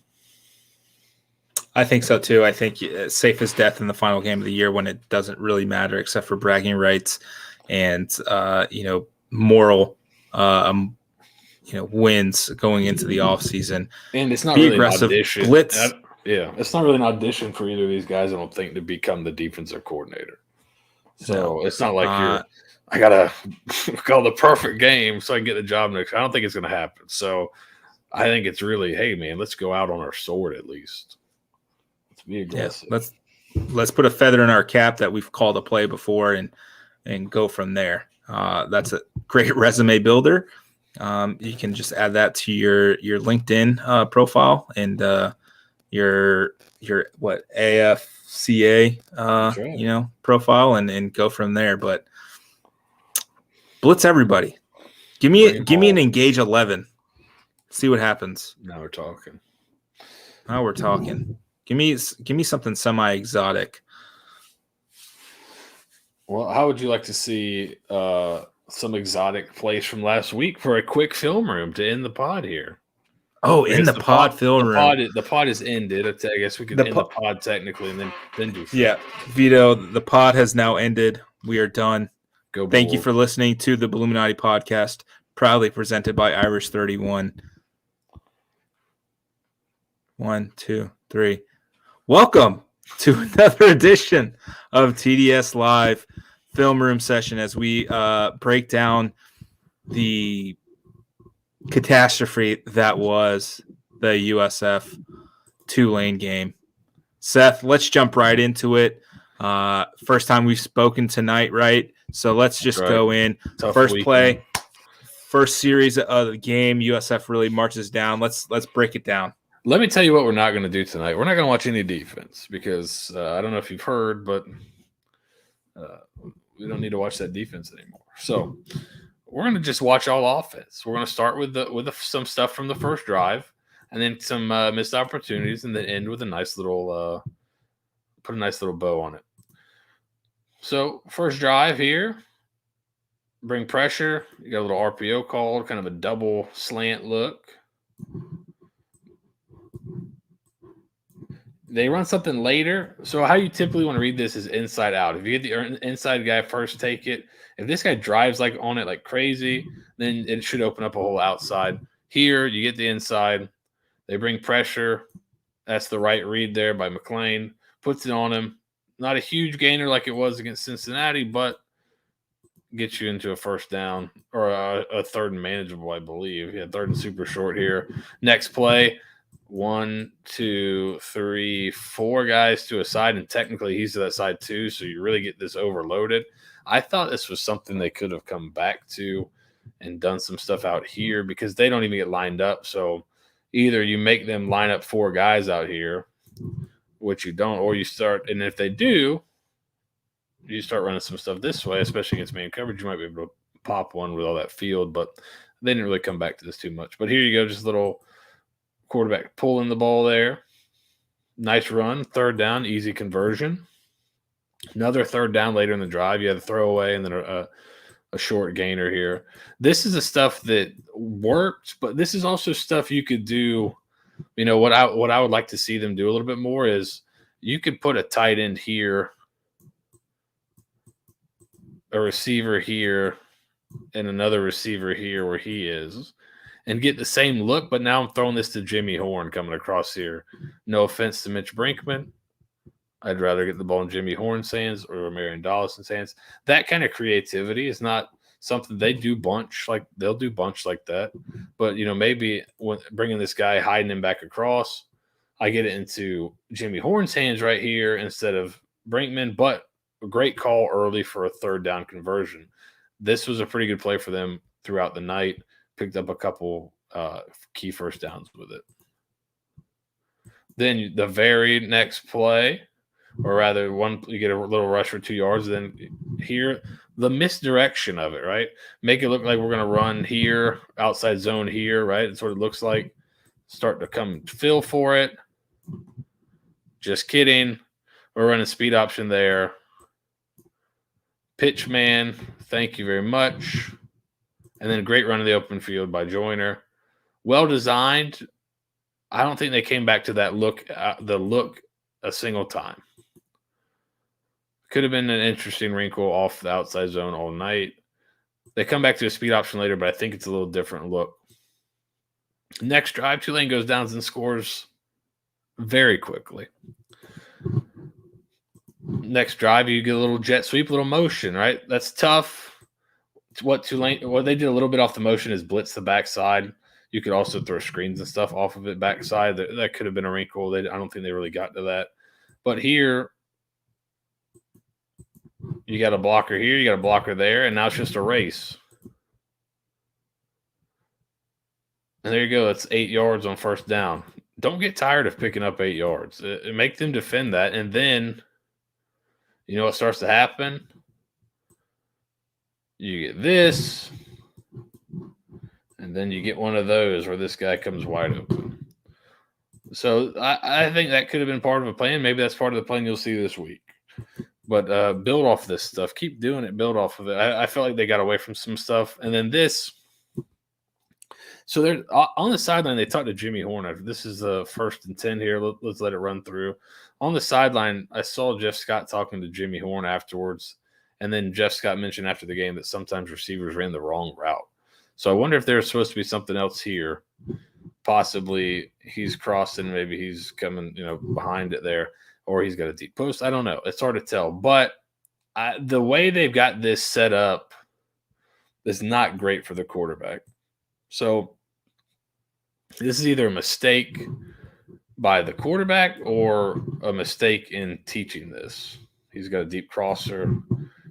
I think so too. I think safe as death in the final game of the year when it doesn't really matter except for bragging rights and moral wins going into the offseason. And it's not Be really aggressive, an audition. blitz. It's not really an audition for either of these guys, I don't think, to become the defensive coordinator. So it's not like I gotta call the perfect game so I can get the job next. I don't think it's gonna happen. So I think it's really, hey man, let's go out on our sword at least. Let's be aggressive. Yeah, let's put a feather in our cap that we've called a play before and go from there. That's a great resume builder. You can just add that to your LinkedIn profile and your AFCA right. profile and go from there. But blitz everybody. Give me an engage 11. See what happens. Now we're talking. Give me something semi-exotic. Well, how would you like to see some exotic plays from last week for a quick film room to end the pod here? Oh, in the pod film room. The pod is ended. I guess we could end the pod technically and then do something. Yeah, Vito, the pod has now ended. We are done. Thank you for listening to the Bulluminati Podcast, proudly presented by Irish 31. 1, 2, 3. Welcome to another edition of TDS Live Film Room Session as we break down the catastrophe that was the USF Tulane game. Seth, let's jump right into it. First time we've spoken tonight, right? So let's just go in. Tough first weekend. Play, first series of the game. USF really marches down. Let's break it down. Let me tell you what we're not going to do tonight. We're not going to watch any defense because I don't know if you've heard, but we don't need to watch that defense anymore. So we're going to just watch all offense. We're going to start with some stuff from the first drive, and then some missed opportunities, and then end with a nice little put a nice little bow on it. So first drive here, bring pressure. You got a little RPO called, kind of a double slant look. They run something later. So how you typically want to read this is inside out. If you get the inside guy first, take it. If this guy drives on it like crazy, then it should open up a whole outside. Here, you get the inside. They bring pressure. That's the right read there by McLean. Puts it on him. Not a huge gainer like it was against Cincinnati, but gets you into a first down or a third and manageable, I believe. Yeah, third and super short here. Next play. 1, 2, 3, 4 guys to a side, and technically he's to that side too, so you really get this overloaded. I thought this was something they could have come back to and done some stuff out here because they don't even get lined up. So either you make them line up 4 guys out here, which you don't, or you start, and if they do, you start running some stuff this way, especially against man coverage, you might be able to pop one with all that field, but they didn't really come back to this too much. But here you go, just a little quarterback pulling the ball there. Nice run, 3rd down, easy conversion. Another 3rd down later in the drive. You had a throwaway and then a short gainer here. This is the stuff that worked, but this is also stuff you could do. You know, what I would like to see them do a little bit more is you could put a tight end here, a receiver here, and another receiver here where he is, and get the same look. But now I'm throwing this to Jimmy Horn coming across here. No offense to Mitch Brinkman. I'd rather get the ball in Jimmy Horn's hands or Marion Dollison's hands. That kind of creativity is not something they do bunch. Like, they'll do bunch like that. But, you know, maybe when bringing this guy, hiding him back across, I get it into Jimmy Horn's hands right here instead of Brinkman. But a great call early for a 3rd down conversion. This was a pretty good play for them throughout the night. Picked up a couple key 1st downs with it. Then the very next play, or rather you get a little rush for 2 yards. Then here, the misdirection of it, right? Make it look like we're going to run here, outside zone here, right? That's what it looks like. Start to come feel for it. Just kidding. We're running speed option there. Pitch man, thank you very much. And then a great run in the open field by Joyner. Well designed. I don't think they came back to that look, a single time. Could have been an interesting wrinkle off the outside zone all night. They come back to a speed option later, but I think it's a little different look. Next drive, Tulane goes down and scores very quickly. Next drive, you get a little jet sweep, a little motion, right? That's tough. What they did a little bit off the motion is blitz the backside. You could also throw screens and stuff off of it backside. That could have been a wrinkle. I don't think they really got to that. But here, you got a blocker here, you got a blocker there, and now it's just a race. And there you go. It's 8 yards on 1st down. Don't get tired of picking up 8 yards. Make them defend that. And then, you know what starts to happen? You get this, and then you get one of those where this guy comes wide open. So I think that could have been part of a plan. Maybe that's part of the plan you'll see this week. But build off this stuff. Keep doing it. Build off of it. I felt like they got away from some stuff. And then this. So they're on the sideline. They talked to Jimmy Horn. This is the 1st and 10 here. Let's let it run through. On the sideline, I saw Jeff Scott talking to Jimmy Horn afterwards. And then Jeff Scott mentioned after the game that sometimes receivers ran the wrong route. So I wonder if there's supposed to be something else here. Possibly he's crossing. Maybe he's coming, behind it there. Or he's got a deep post. I don't know. It's hard to tell. But the way they've got this set up is not great for the quarterback. So this is either a mistake by the quarterback or a mistake in teaching this. He's got a deep crosser.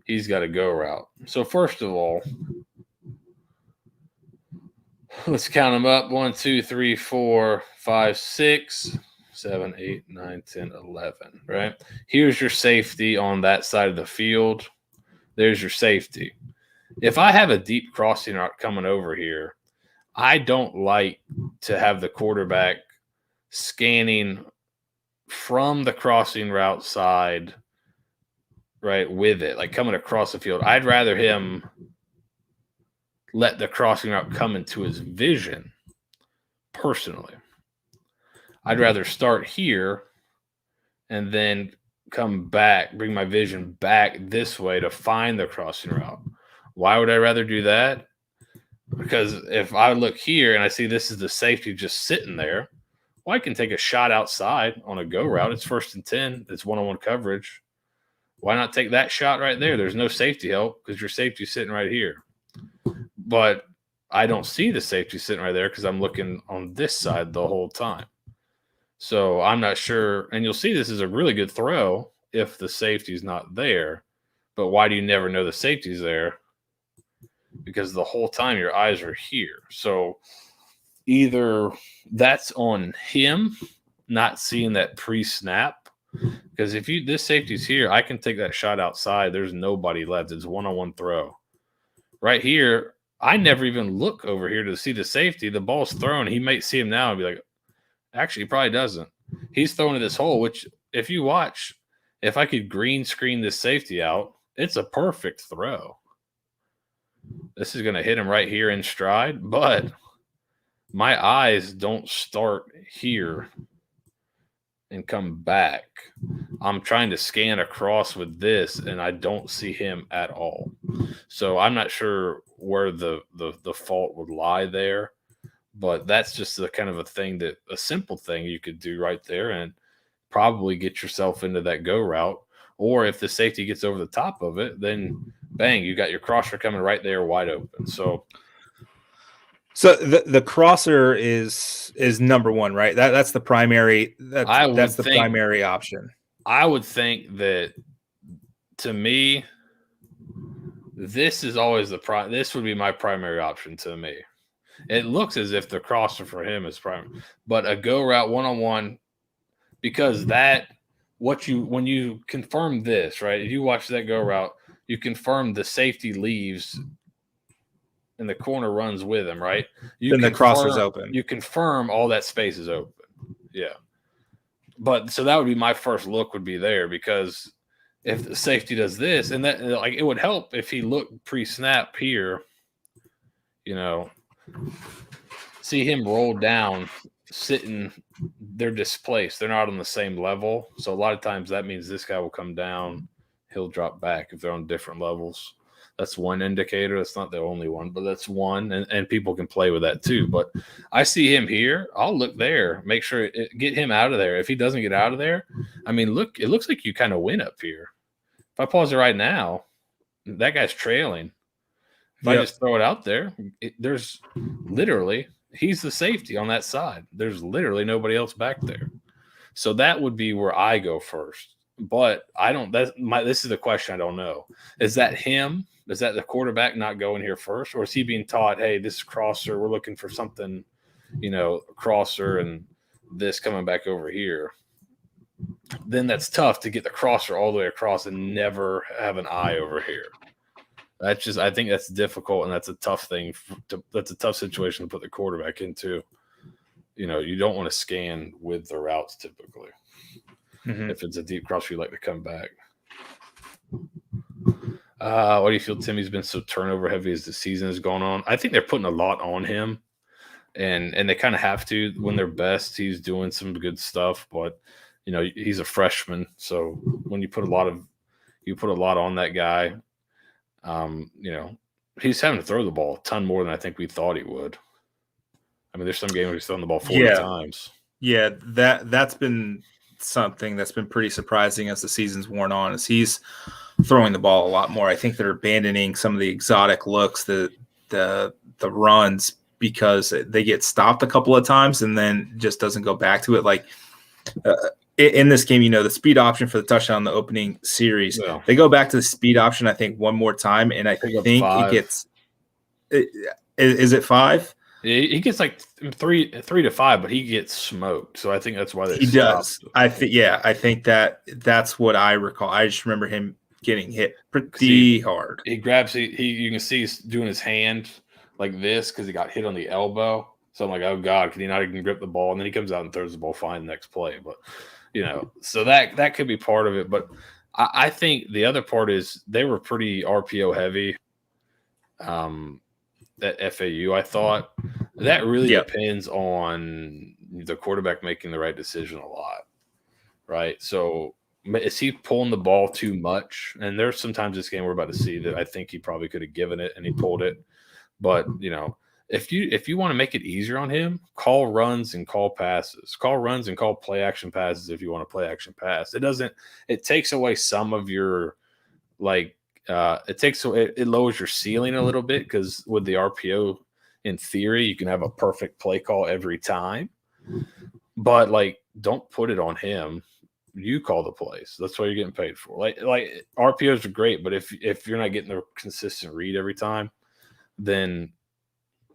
He's got a go route. So first of all, let's count them up. 1, 2, 3, 4, 5, 6. 7, 8, 9, 10, 11, right? Here's your safety on that side of the field. There's your safety. If I have a deep crossing route coming over here, I don't like to have the quarterback scanning from the crossing route side, right, with it, like coming across the field. I'd rather him let the crossing route come into his vision personally. I'd rather start here and then come back, bring my vision back this way to find the crossing route. Why would I rather do that? Because if I look here and I see this is the safety just sitting there, well, I can take a shot outside on a go route. It's 1st and 10. It's one-on-one coverage. Why not take that shot right there? There's no safety help because your safety's sitting right here. But I don't see the safety sitting right there because I'm looking on this side the whole time. So I'm not sure. And you'll see this is a really good throw if the safety's not there. But why do you never know the safety's there? Because the whole time your eyes are here. So either that's on him not seeing that pre-snap. Because if this safety's here, I can take that shot outside. There's nobody left. It's one-on-one throw. Right here, I never even look over here to see the safety. The ball's thrown. He might see him now and be like, actually, he probably doesn't. He's throwing to this hole, which if you watch, if I could green screen this safety out, it's a perfect throw. This is going to hit him right here in stride, but my eyes don't start here and come back. I'm trying to scan across with this, and I don't see him at all. So I'm not sure where the fault would lie there, but that's just the kind of a simple thing you could do right there and probably get yourself into that go route. Or if the safety gets over the top of it, then bang, you got your crosser coming right there wide open. So the crosser is number one, right? That's the primary. That's the primary option. I would think that, to me, this is always this would be my primary option to me. It looks as if the crosser for him is primary, but a go route one-on-one, because when you confirm this, right? If you watch that go route, you confirm the safety leaves and the corner runs with him, right? Then the crosser's open. You confirm all that space is open. Yeah. But so that would be my first look would be there, because if the safety does this, and that, like, it would help if he looked pre-snap here, see him roll down, sitting, they're displaced. They're not on the same level. So a lot of times that means this guy will come down, he'll drop back if they're on different levels. That's one indicator. That's not the only one, but that's one. And people can play with that too. But I see him here. I'll look there, make sure get him out of there. If he doesn't get out of there, I mean, look, it looks like you kind of win up here. If I pause it right now, that guy's trailing. If I just throw it out there, there's literally, he's the safety on that side. There's literally nobody else back there. So that would be where I go first. But this is the question I don't know. Is that him? Is that the quarterback not going here first? Or is he being taught, hey, this is crosser, we're looking for something, crosser, and this coming back over here? Then that's tough to get the crosser all the way across and never have an eye over here. I think that's difficult, and that's a tough thing. That's a tough situation to put the quarterback into. You don't want to scan with the routes typically. Mm-hmm. If it's a deep crosser, you like to come back. What do you feel Timmy's been so turnover heavy as the season has gone on? I think they're putting a lot on him, and they kind of have to. When they're best, he's doing some good stuff, but he's a freshman, so when you put a lot on that guy, he's having to throw the ball a ton more than I think we thought he would. I mean, there's some games where he's thrown the ball 40 times. Yeah, that's been something that's been pretty surprising as the season's worn on, is he's throwing the ball a lot more. I think they're abandoning some of the exotic looks, the runs, because they get stopped a couple of times and then just doesn't go back to it. Like in this game, the speed option for the touchdown in the opening series, they go back to the speed option, I think, one more time, and I think it gets is it 5? He gets like 3 to 5, but he gets smoked. So I think that's why he does. I think that's what I recall. I just remember him getting hit pretty hard. He grabs. You can see he's doing his hand like this because he got hit on the elbow. So I'm like, oh God, can he not even grip the ball? And then he comes out and throws the ball fine next play. But so that could be part of it. But I think the other part is they were pretty RPO heavy. At FAU, I thought that really depends on the quarterback making the right decision a lot, right? So is he pulling the ball too much? And there's sometimes this game we're about to see that I think he probably could have given it and he pulled it. But if you want to make it easier on him, call runs and call passes. Call runs and call play action passes if you want to play action pass. It takes away some of your it lowers your ceiling a little bit, because with the RPO, in theory, you can have a perfect play call every time. But don't put it on him. You call the plays. That's what you're getting paid for. Like RPOs are great, but if you're not getting a consistent read every time, then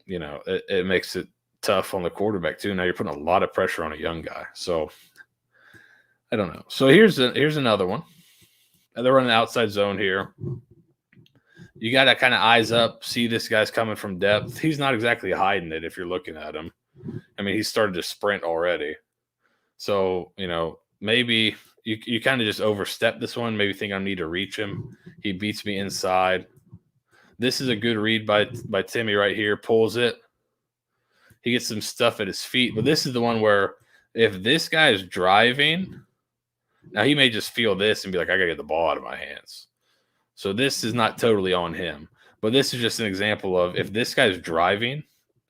it makes it tough on the quarterback too. Now you're putting a lot of pressure on a young guy. So I don't know. So here's another one. They're running outside zone here. You got to kind of eyes up, see this guy's coming from depth. He's not exactly hiding it if you're looking at him. I mean, he started to sprint already. So, maybe you kind of just overstep this one. Maybe think I need to reach him. He beats me inside. This is a good read by Timmy right here. Pulls it. He gets some stuff at his feet. But this is the one where if this guy is driving, now he may just feel this and be like, I got to get the ball out of my hands. So this is not totally on him. But this is just an example of if this guy's driving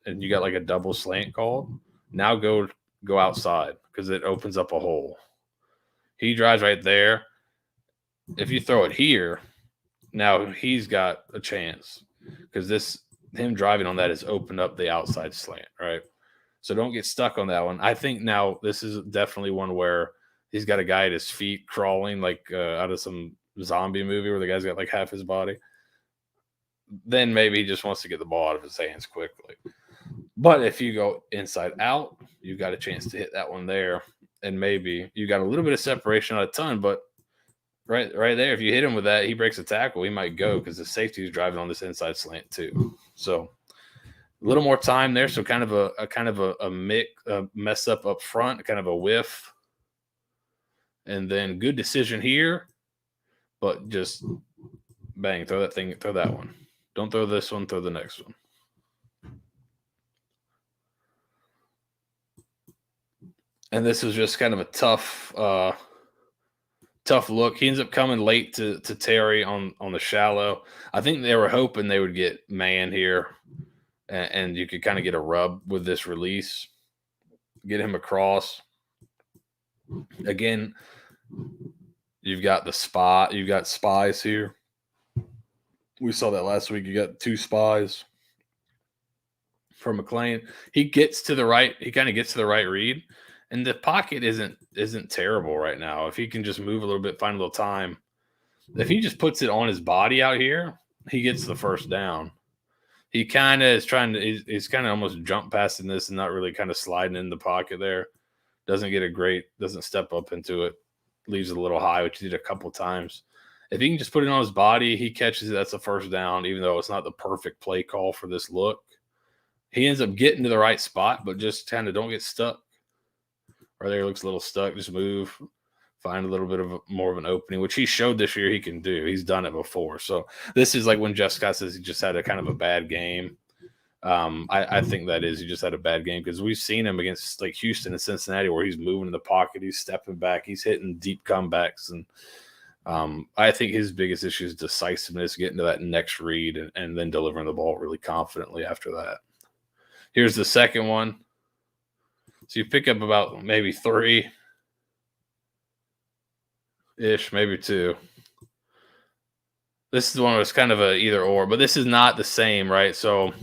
and you got like a double slant called, now go outside because it opens up a hole. He drives right there. If you throw it here, now he's got a chance because him driving on that has opened up the outside slant, right? So don't get stuck on that one. I think now this is definitely one where he's got a guy at his feet crawling like out of some zombie movie where the guy's got like half his body. Then maybe he just wants to get the ball out of his hands quickly. But if you go inside out, you got a chance to hit that one there. And maybe you got a little bit of separation, not a ton, but right there, if you hit him with that, he breaks a tackle, he might go because the safety is driving on this inside slant too. So a little more time there. So kind of a mess up front, kind of a whiff. And then good decision here, but just bang, throw that one. Don't throw this one, throw the next one. And this was just kind of a tough look. He ends up coming late to Terry on the shallow. I think they were hoping they would get man here, and you could kind of get a rub with this release, get him across. Again, you've got spies here. We saw that last week. You got 2 spies for McLean. He gets to the right. He kind of gets to the right read. And the pocket isn't terrible right now. If he can just move a little bit, find a little time. If he just puts it on his body out here, he gets the first down. He kind of is trying to – he's kind of almost jump passing this and not really kind of sliding in the pocket there. Doesn't step up into it. Leaves it a little high, which he did a couple times. If he can just put it on his body, he catches it. That's a first down, even though it's not the perfect play call for this look. He ends up getting to the right spot, but just kind of don't get stuck. Right there looks a little stuck. Just move, find a little bit of more of an opening, which he showed this year he can do. He's done it before. So this is like when Jeff Scott says he just had a kind of a bad game. I think that is he just had a bad game because we've seen him against like Houston and Cincinnati where he's moving in the pocket, he's stepping back, he's hitting deep comebacks, and I think his biggest issue is decisiveness, getting to that next read and then delivering the ball really confidently after that. Here's the second one. So you pick up about maybe 3-ish, maybe 2. This is the one where it's kind of a either or, but this is not the same, right? So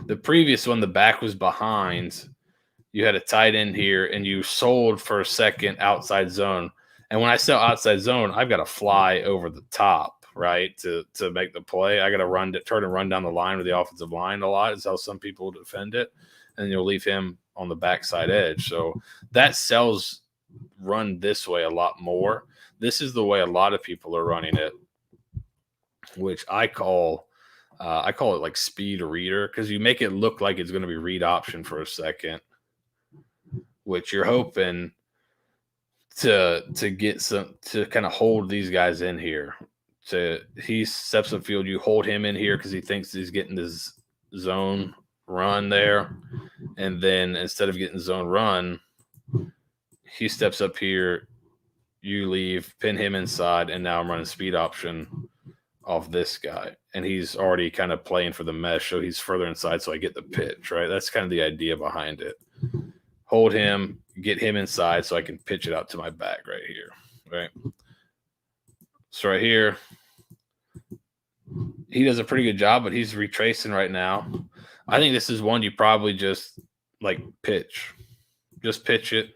the previous one, the back was behind. You had a tight end here, and you sold for a second outside zone. And when I sell outside zone, I've got to fly over the top, right, to make the play. I got to turn and run down the line with the offensive line a lot is how some people defend it. And you'll leave him on the backside edge. So that sells run this way a lot more. This is the way a lot of people are running it, which I call it like speed reader because you make it look like it's going to be read option for a second, which you're hoping to get some to kind of hold these guys in here. So he steps upfield, you hold him in here because he thinks he's getting this zone run there. And then instead of getting zone run, he steps up here, you leave, pin him inside, and now I'm running speed option off this guy. And he's already kind of playing for the mesh, so he's further inside, so I get the pitch, right? That's kind of the idea behind it. Hold him, get him inside so I can pitch it out to my back right here, right? So right here, he does a pretty good job, but he's retracing right now. I think this is one you probably just like pitch. Just pitch it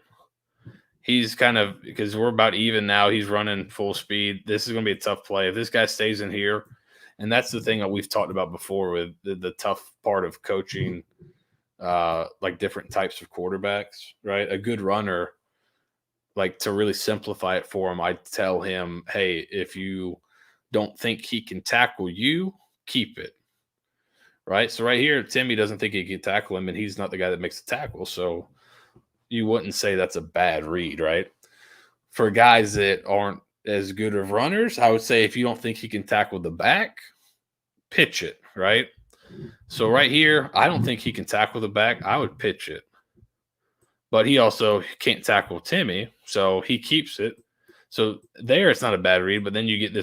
he's kind of, because we're about even now. He's running full speed. This is going to be a tough play if this guy stays in here. And that's the thing that we've talked about before with the tough part of coaching, like different types of quarterbacks, right? A good runner, like to really simplify it for him, I tell him, hey, if you don't think he can tackle you, keep it. Right. So right here, Timmy doesn't think he can tackle him, and he's not the guy that makes the tackle. So you wouldn't say that's a bad read, right? For guys that aren't as good of runners, I would say if you don't think he can tackle the back, pitch it, right? So right here, I don't think he can tackle the back. I would pitch it. But he also can't tackle Timmy, so he keeps it. So there, it's not a bad read, but then you get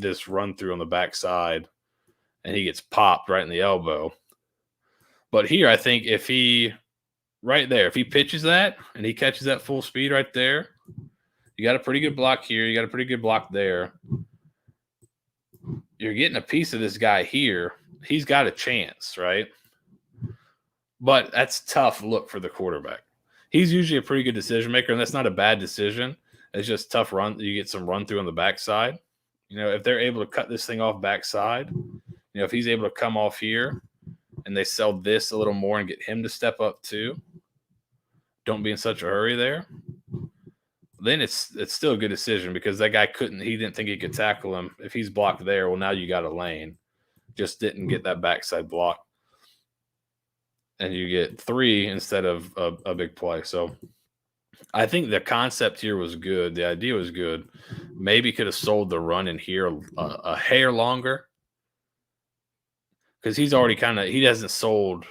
this run through on the backside, and he gets popped right in the elbow. But here, I think if he pitches that and he catches that full speed right there, you got a pretty good block here. You got a pretty good block there. You're getting a piece of this guy here. He's got a chance, right? But that's tough look for the quarterback. He's usually a pretty good decision maker, and that's not a bad decision. It's just tough run. You get some run through on the backside. If they're able to cut this thing off backside, if he's able to come off here and they sell this a little more and get him to step up too, don't be in such a hurry there, then it's still a good decision, because that guy he didn't think he could tackle him. If he's blocked there, well, now you got a lane. Just didn't get that backside block. And you get 3 instead of a big play. So I think the concept here was good. The idea was good. Maybe could have sold the run in here a hair longer, because he's already he hasn't sold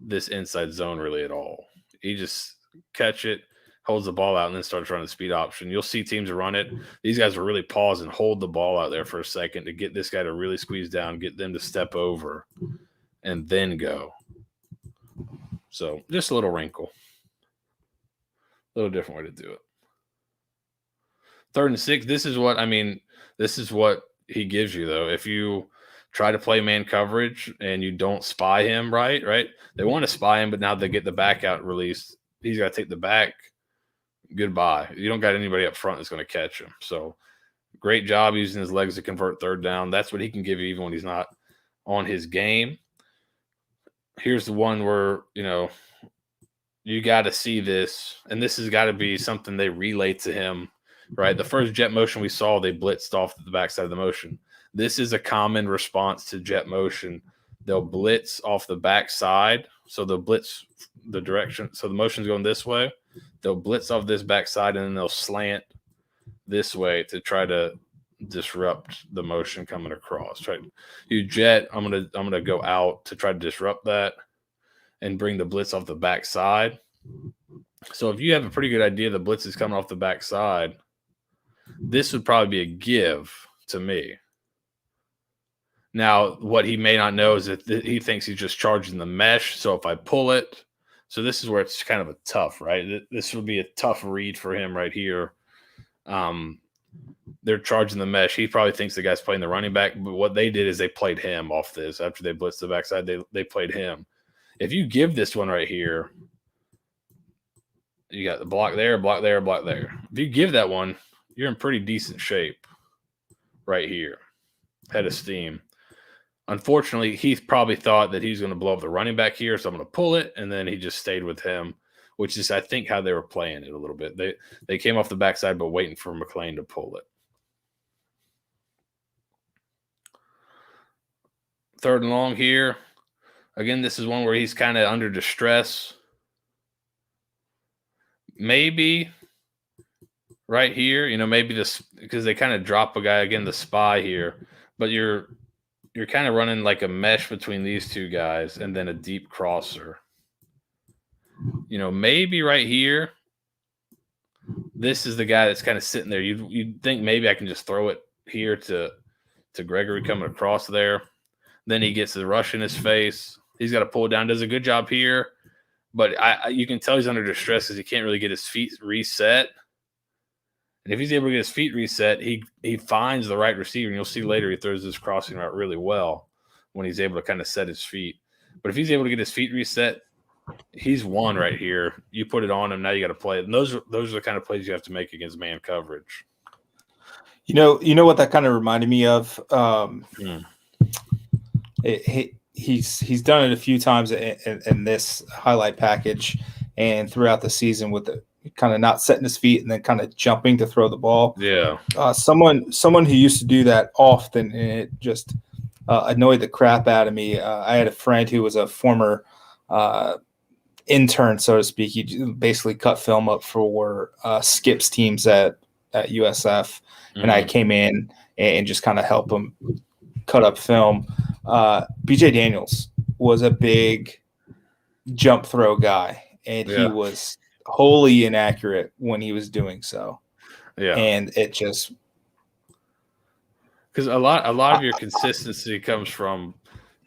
this inside zone really at all. He just catch it, holds the ball out, and then starts running the speed option. You'll see teams run it. These guys will really pause and hold the ball out there for a second to get this guy to really squeeze down, get them to step over, and then go. So just a little wrinkle. A little different way to do it. 3rd and 6. This is what he gives you, though. If you try to play man coverage and you don't spy him right? They want to spy him, but now they get the back out released. He's got to take the back. Goodbye. You don't got anybody up front that's going to catch him. So great job using his legs to convert 3rd down. That's what he can give you even when he's not on his game. Here's the one where, you got to see this, and this has got to be something they relay to him, right? The first jet motion we saw, they blitzed off the backside of the motion. This is a common response to jet motion. They'll blitz off the backside. So they'll blitz the direction. So the motion's going this way. They'll blitz off this backside, and then they'll slant this way to try to disrupt the motion coming across. Right? You jet, I'm gonna go out to try to disrupt that and bring the blitz off the backside. So if you have a pretty good idea the blitz is coming off the backside, this would probably be a give to me. Now, what he may not know is that he thinks he's just charging the mesh. So if I pull it, so this is where it's kind of a tough, right? This would be a tough read for him right here. They're charging the mesh. He probably thinks the guy's playing the running back, but what they did is they played him off this. After they blitzed the backside, they played him. If you give this one right here, you got the block there, block there, block there. If you give that one, you're in pretty decent shape right here. Head of steam. Unfortunately, he probably thought that he's going to blow up the running back here, so I'm going to pull it, and then he just stayed with him, which is, I think, how they were playing it a little bit. They came off the backside, but waiting for McLean to pull it. 3rd and long here. Again, this is one where he's kind of under distress. Maybe right here, maybe this, because they kind of drop a guy, again, the spy here, but you're kind of running like a mesh between these two guys and then a deep crosser. Maybe right here, this is the guy that's kind of sitting there. You'd think maybe I can just throw it here to Gregory coming across there. Then he gets the rush in his face. He's got to pull it down. Does a good job here. But you can tell he's under distress because he can't really get his feet reset. And if he's able to get his feet reset, he finds the right receiver. And you'll see later he throws this crossing route really well when he's able to kind of set his feet. But if he's able to get his feet reset, he's one right here. You put it on him, now you got to play it. And those are the kind of plays you have to make against man coverage. You know what that kind of reminded me of. He's done it a few times in this highlight package and throughout the season with the kind of not setting his feet and then kind of jumping to throw the ball. Yeah. Someone who used to do that often, and it just annoyed the crap out of me. I had a friend who was a former intern, so to speak. He basically cut film up for Skip's teams at USF, and I came in and just kind of helped him cut up film. BJ Daniels was a big jump throw guy, and he was wholly inaccurate when he was doing so. Yeah, and it just because a lot of your consistency comes from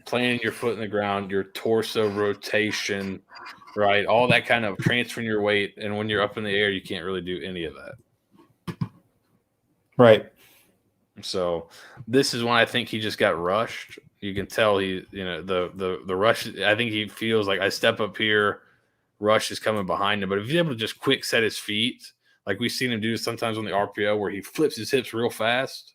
planting your foot in the ground, your torso rotation, right? All that kind of transferring your weight, and when you're up in the air, you can't really do any of that. Right. So this is when I think he just got rushed. You can tell the rush. I think he feels like I step up here, rush is coming behind him. But if he's able to just quick set his feet, like we've seen him do sometimes on the RPO, where he flips his hips real fast,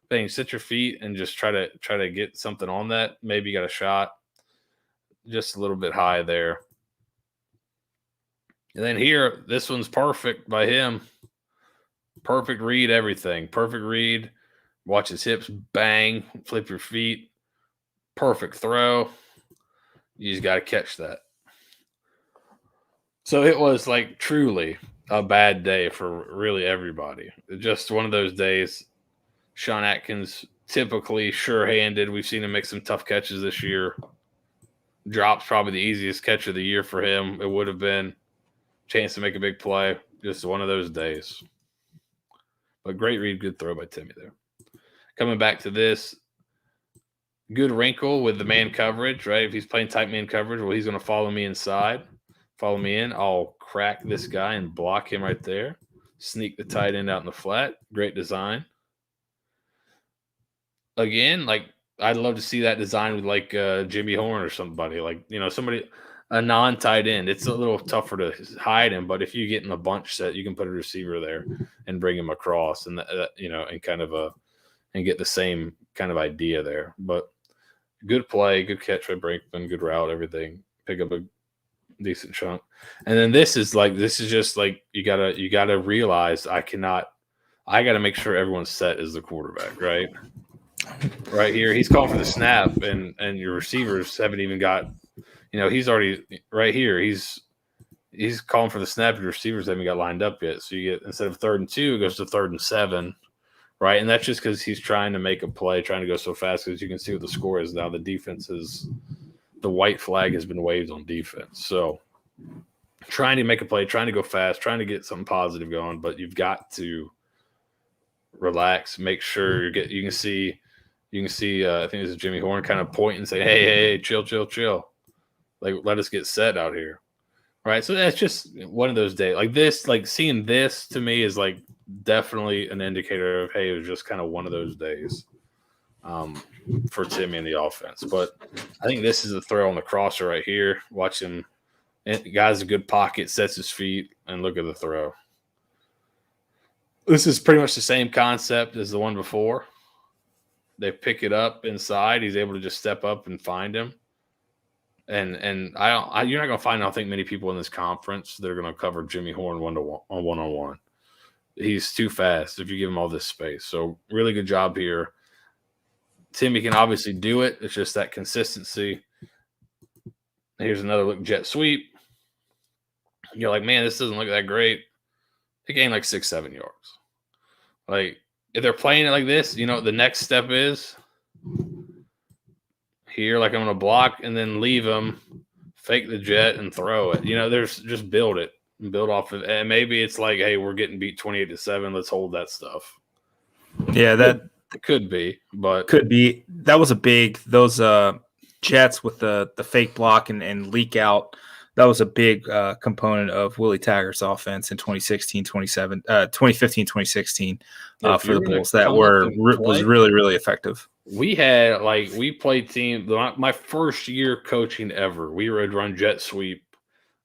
bang, set your feet and just try to get something on that. Maybe you got a shot, just a little bit high there. And then here, this one's perfect by him. Perfect read, everything. Perfect read. Watch his hips, bang, flip your feet. Perfect throw. You just got to catch that. So it was like truly a bad day for really everybody. Just one of those days. Sean Atkins, typically sure-handed. We've seen him make some tough catches this year. Drops probably the easiest catch of the year for him. It would have been. Chance to make a big play. Just one of those days. But great read, good throw by Timmy there. Coming back to this, good wrinkle with the man coverage, right? If he's playing tight man coverage, well, he's going to follow me inside. Follow me in. I'll crack this guy and block him right there. Sneak the tight end out in the flat. Great design. Again, like, I'd love to see that design with, like, Jimmy Horn or somebody. Like, somebody, a non-tight end. It's a little tougher to hide him, but if you get in a bunch set, you can put a receiver there and bring him across and, and kind of and get the same kind of idea there. But good play, good catch by Brinkman, good route, everything. Pick up a decent chunk. And then this is just like you gotta realize I gotta make sure everyone's set as the quarterback, right? Right here, he's calling for the snap, and your receivers haven't even got, he's already right here. He's calling for the snap. Your receivers haven't got lined up yet. So you get, instead of 3rd and 2, it goes to 3rd and 7. Right, and that's just because he's trying to make a play, trying to go so fast. Because you can see what the score is now. The white flag has been waved on defense. So trying to make a play, trying to go fast, trying to get something positive going. But you've got to relax, make sure you can see. I think this is Jimmy Horn kind of point and say, "Hey, chill. Like, let us get set out here." Right, so that's just one of those days. Like this, like seeing this to me is like definitely an indicator of, hey, it was just kind of one of those days for Timmy in the offense. But I think this is a throw on the crosser right here. Watch him. The guy's a good pocket, sets his feet, and look at the throw. This is pretty much the same concept as the one before. They pick it up inside. He's able to just step up and find him. And you're not going to find, I don't think, many people in this conference that are going to cover Jimmy Horn one-on-one. He's too fast if you give him all this space. So really good job here. Timmy can obviously do it. It's just that consistency. Here's another look, jet sweep. You're like, man, this doesn't look that great. They gained like 6-7 yards. Like, if they're playing it like this, the next step is here, like I'm going to block and then leave them, fake the jet and throw it. There's just build it. Build off of it. And maybe it's like, hey, we're getting beat 28-7. Let's hold that stuff. Yeah, that could be, but could be. That was a big, those jets with the fake block and leak out. That was a big component of Willie Taggart's offense in 2015, 2016 for the Bulls. That was really, really effective. We played team. My first year coaching ever, we would run jet sweep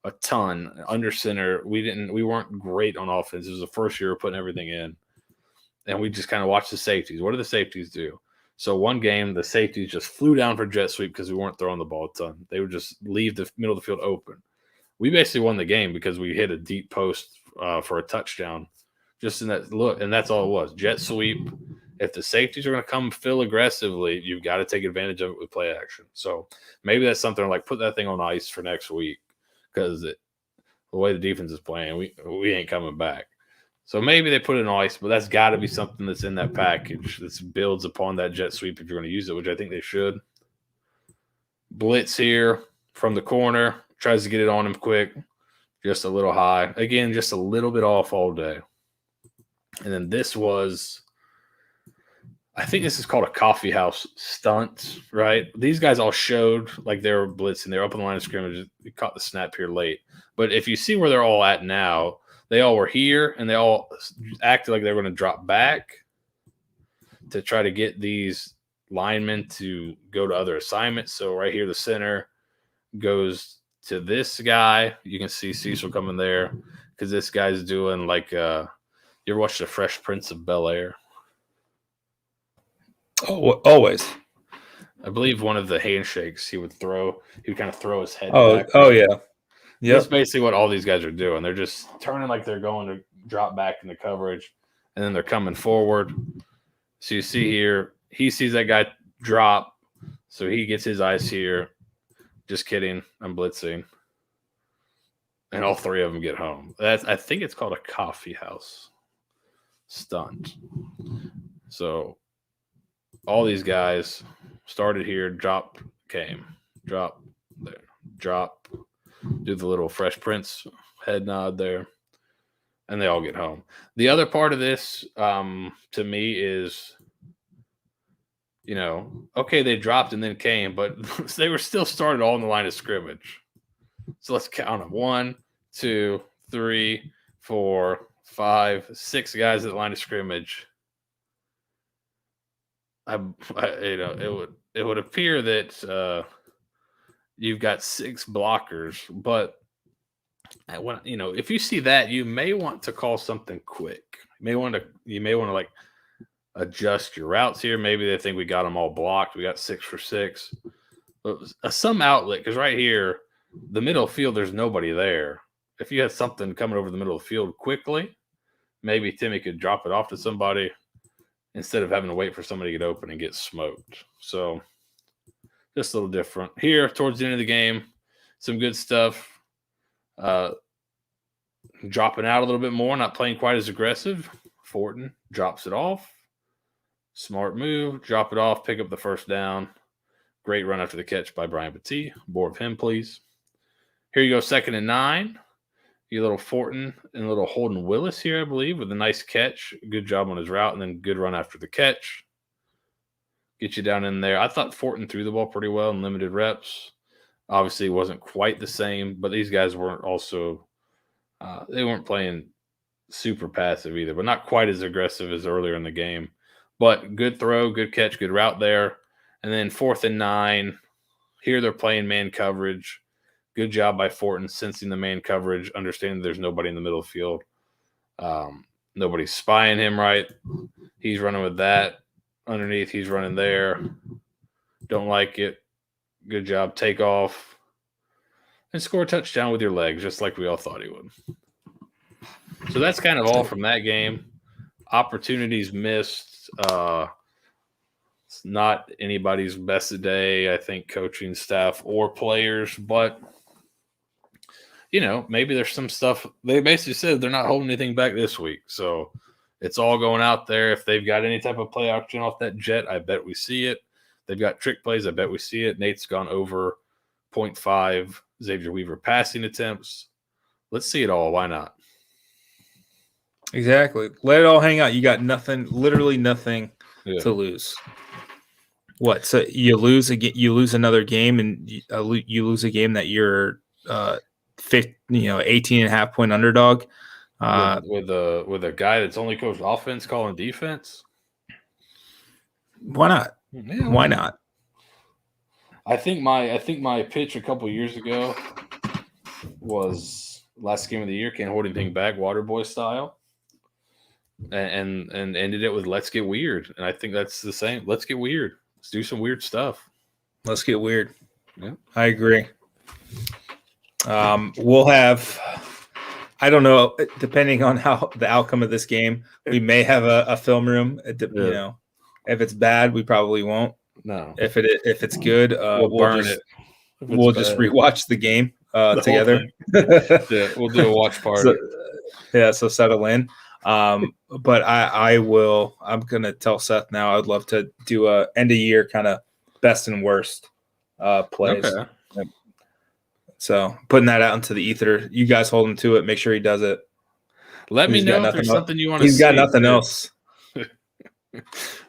a ton under center. We weren't great on offense. It was the first year of putting everything in, and we just kind of watched the safeties. What do the safeties do? So one game, the safeties just flew down for jet sweep because we weren't throwing the ball a ton. They would just leave the middle of the field open. We basically won the game because we hit a deep post for a touchdown just in that look, and that's all it was. Jet sweep. If the safeties are going to come fill aggressively, you've got to take advantage of it with play action. So maybe that's something like put that thing on ice for next week because the way the defense is playing, we ain't coming back. So maybe they put it on ice, but that's got to be something that's in that package that builds upon that jet sweep if you're going to use it, which I think they should. Blitz here from the corner, tries to get it on him quick, just a little high. Again, just a little bit off all day. And then this was, I think this is called a coffee house stunt, right? These guys all showed like they were blitzing. They were up on the line of scrimmage. They caught the snap here late. But if you see where they're all at now, they all were here, and they all acted like they were going to drop back to try to get these linemen to go to other assignments. So right here, the center goes to this guy. You can see Cecil coming there because this guy's doing like you ever watched The Fresh Prince of Bel-Air? Oh, always. I believe one of the handshakes he would kind of throw his head back. Oh yeah. Yeah, that's basically what all these guys are doing. They're just turning like they're going to drop back into coverage, and then they're coming forward. So you see here, he sees that guy drop, so he gets his eyes here. Just kidding, I'm blitzing. And all three of them get home. I think it's called a coffee house stunt. So all these guys started here, drop, came, drop, there, drop, do the little Fresh Prince head nod there, and they all get home. The other part of this, to me, is, okay, they dropped and then came, but they were still started all in the line of scrimmage. So let's count them. 1, 2, 3, 4, 5, 6 guys at the line of scrimmage. It would appear that you've got 6 blockers, but if you see that, you may want to call something quick. You may want to like adjust your routes here. Maybe they think we got them all blocked. We got 6 for 6. But some outlet, because right here, the middle field, there's nobody there. If you had something coming over the middle of the field quickly, maybe Timmy could drop it off to somebody instead of having to wait for somebody to get open and get smoked. So just a little different. Here, towards the end of the game, some good stuff. Dropping out a little bit more, not playing quite as aggressive. Fortin drops it off. Smart move. Drop it off, pick up the first down. Great run after the catch by Brian Petit. More of him, please. Here you go, 2nd and 9. You little Fortin and a little Holden Willis here, I believe, with a nice catch. Good job on his route, and then good run after the catch. Get you down in there. I thought Fortin threw the ball pretty well in limited reps. Obviously, it wasn't quite the same, but these guys weren't also they weren't playing super passive either, but not quite as aggressive as earlier in the game. But good throw, good catch, good route there. And then 4th and 9. Here they're playing man coverage. Good job by Fortin, sensing the man coverage, understanding there's nobody in the middle of the field. Nobody's spying him right. He's running with that. Underneath, he's running there. Don't like it. Good job. Take off. And score a touchdown with your legs, just like we all thought he would. So that's kind of all from that game. Opportunities missed. It's not anybody's best day, I think, coaching staff or players, but maybe there's some stuff. They basically said they're not holding anything back this week. So it's all going out there. If they've got any type of play action off that jet, I bet we see it. They've got trick plays. I bet we see it. Nate's gone over 0.5 Xavier Weaver passing attempts. Let's see it all. Why not? Exactly. Let it all hang out. You got nothing, literally nothing to lose. What? So you lose another game, and you lose a game that you're 18.5 point underdog. With a guy that's only coached offense calling defense. Why not? Yeah. Why not? I think my pitch a couple years ago was last game of the year. Can't hold anything back, Waterboy style, and ended it with "Let's get weird." And I think that's the same. Let's get weird. Let's do some weird stuff. Let's get weird. Yeah, I agree. We'll have, I don't know, depending on how the outcome of this game, we may have a film room. You know, if it's bad, we probably won't. No. If it's good, we'll burn it. We'll just rewatch the game together. Yeah, we'll do a watch party. So settle in. But I will. I'm gonna tell Seth now. I'd love to do a end of year kind of best and worst plays. Okay. Yep. So putting that out into the ether. You guys hold him to it. Make sure he does it. Let me know if there's something you want to see. He's got nothing else.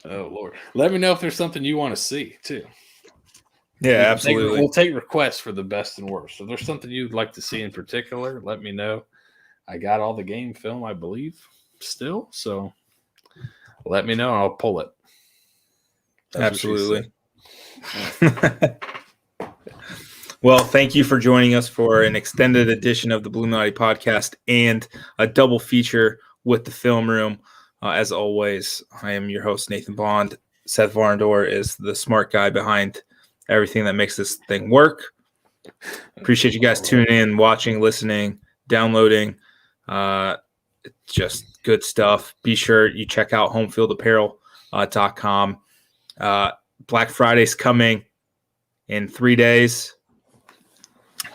Oh Lord! Let me know if there's something you want to see too. Yeah, absolutely. We'll take requests for the best and worst. So if there's something you'd like to see in particular, let me know. I got all the game film, I believe, still. So let me know and I'll pull it. Absolutely. Well, thank you for joining us for an extended edition of the Bulluminati Podcast and a double feature with the film room. As always, I am your host, Nathan Bond. Seth Varnadore is the smart guy behind everything that makes this thing work. Appreciate you guys tuning in, watching, listening, downloading. Just good stuff. Be sure you check out homefieldapparel.com. Black Friday's coming in 3 days.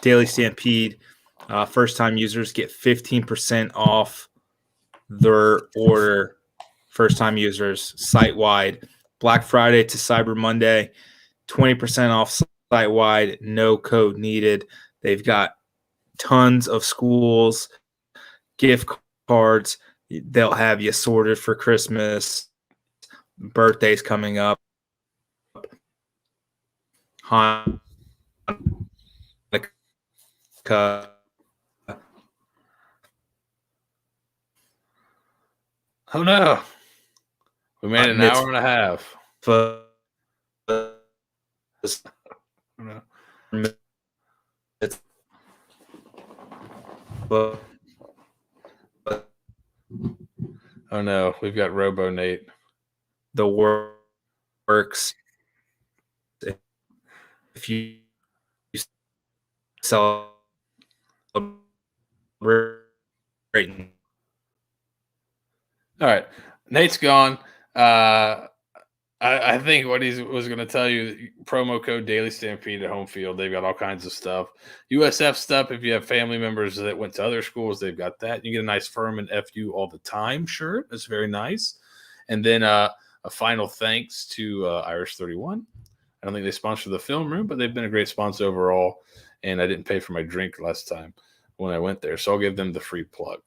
Daily Stampede. First-time users get 15% off their order. First-time users site-wide. Black Friday to Cyber Monday, 20% off site-wide, no code needed. They've got tons of schools, gift cards. They'll have you sorted for Christmas. Birthdays coming up. Hanukkah. Oh no. We made an hour and a half. Oh no, we've got Robo Nate. The works. If you celebrate, all right, Nate's gone. I think what he was going to tell you, promo code Daily Stampede at Home Field. They've got all kinds of stuff. USF stuff, if you have family members that went to other schools, they've got that. You get a nice Furman FU all the time shirt. That's very nice. And then a final thanks to Irish 31. I don't think they sponsor the film room, but they've been a great sponsor overall. And I didn't pay for my drink last time when I went there, so I'll give them the free plug.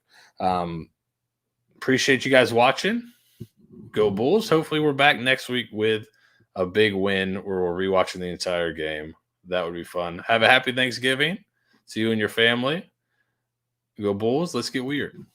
Appreciate you guys watching. Go Bulls. Hopefully we're back next week with a big win where we're rewatching the entire game. That would be fun. Have a happy Thanksgiving to you and your family. Go Bulls. Let's get weird.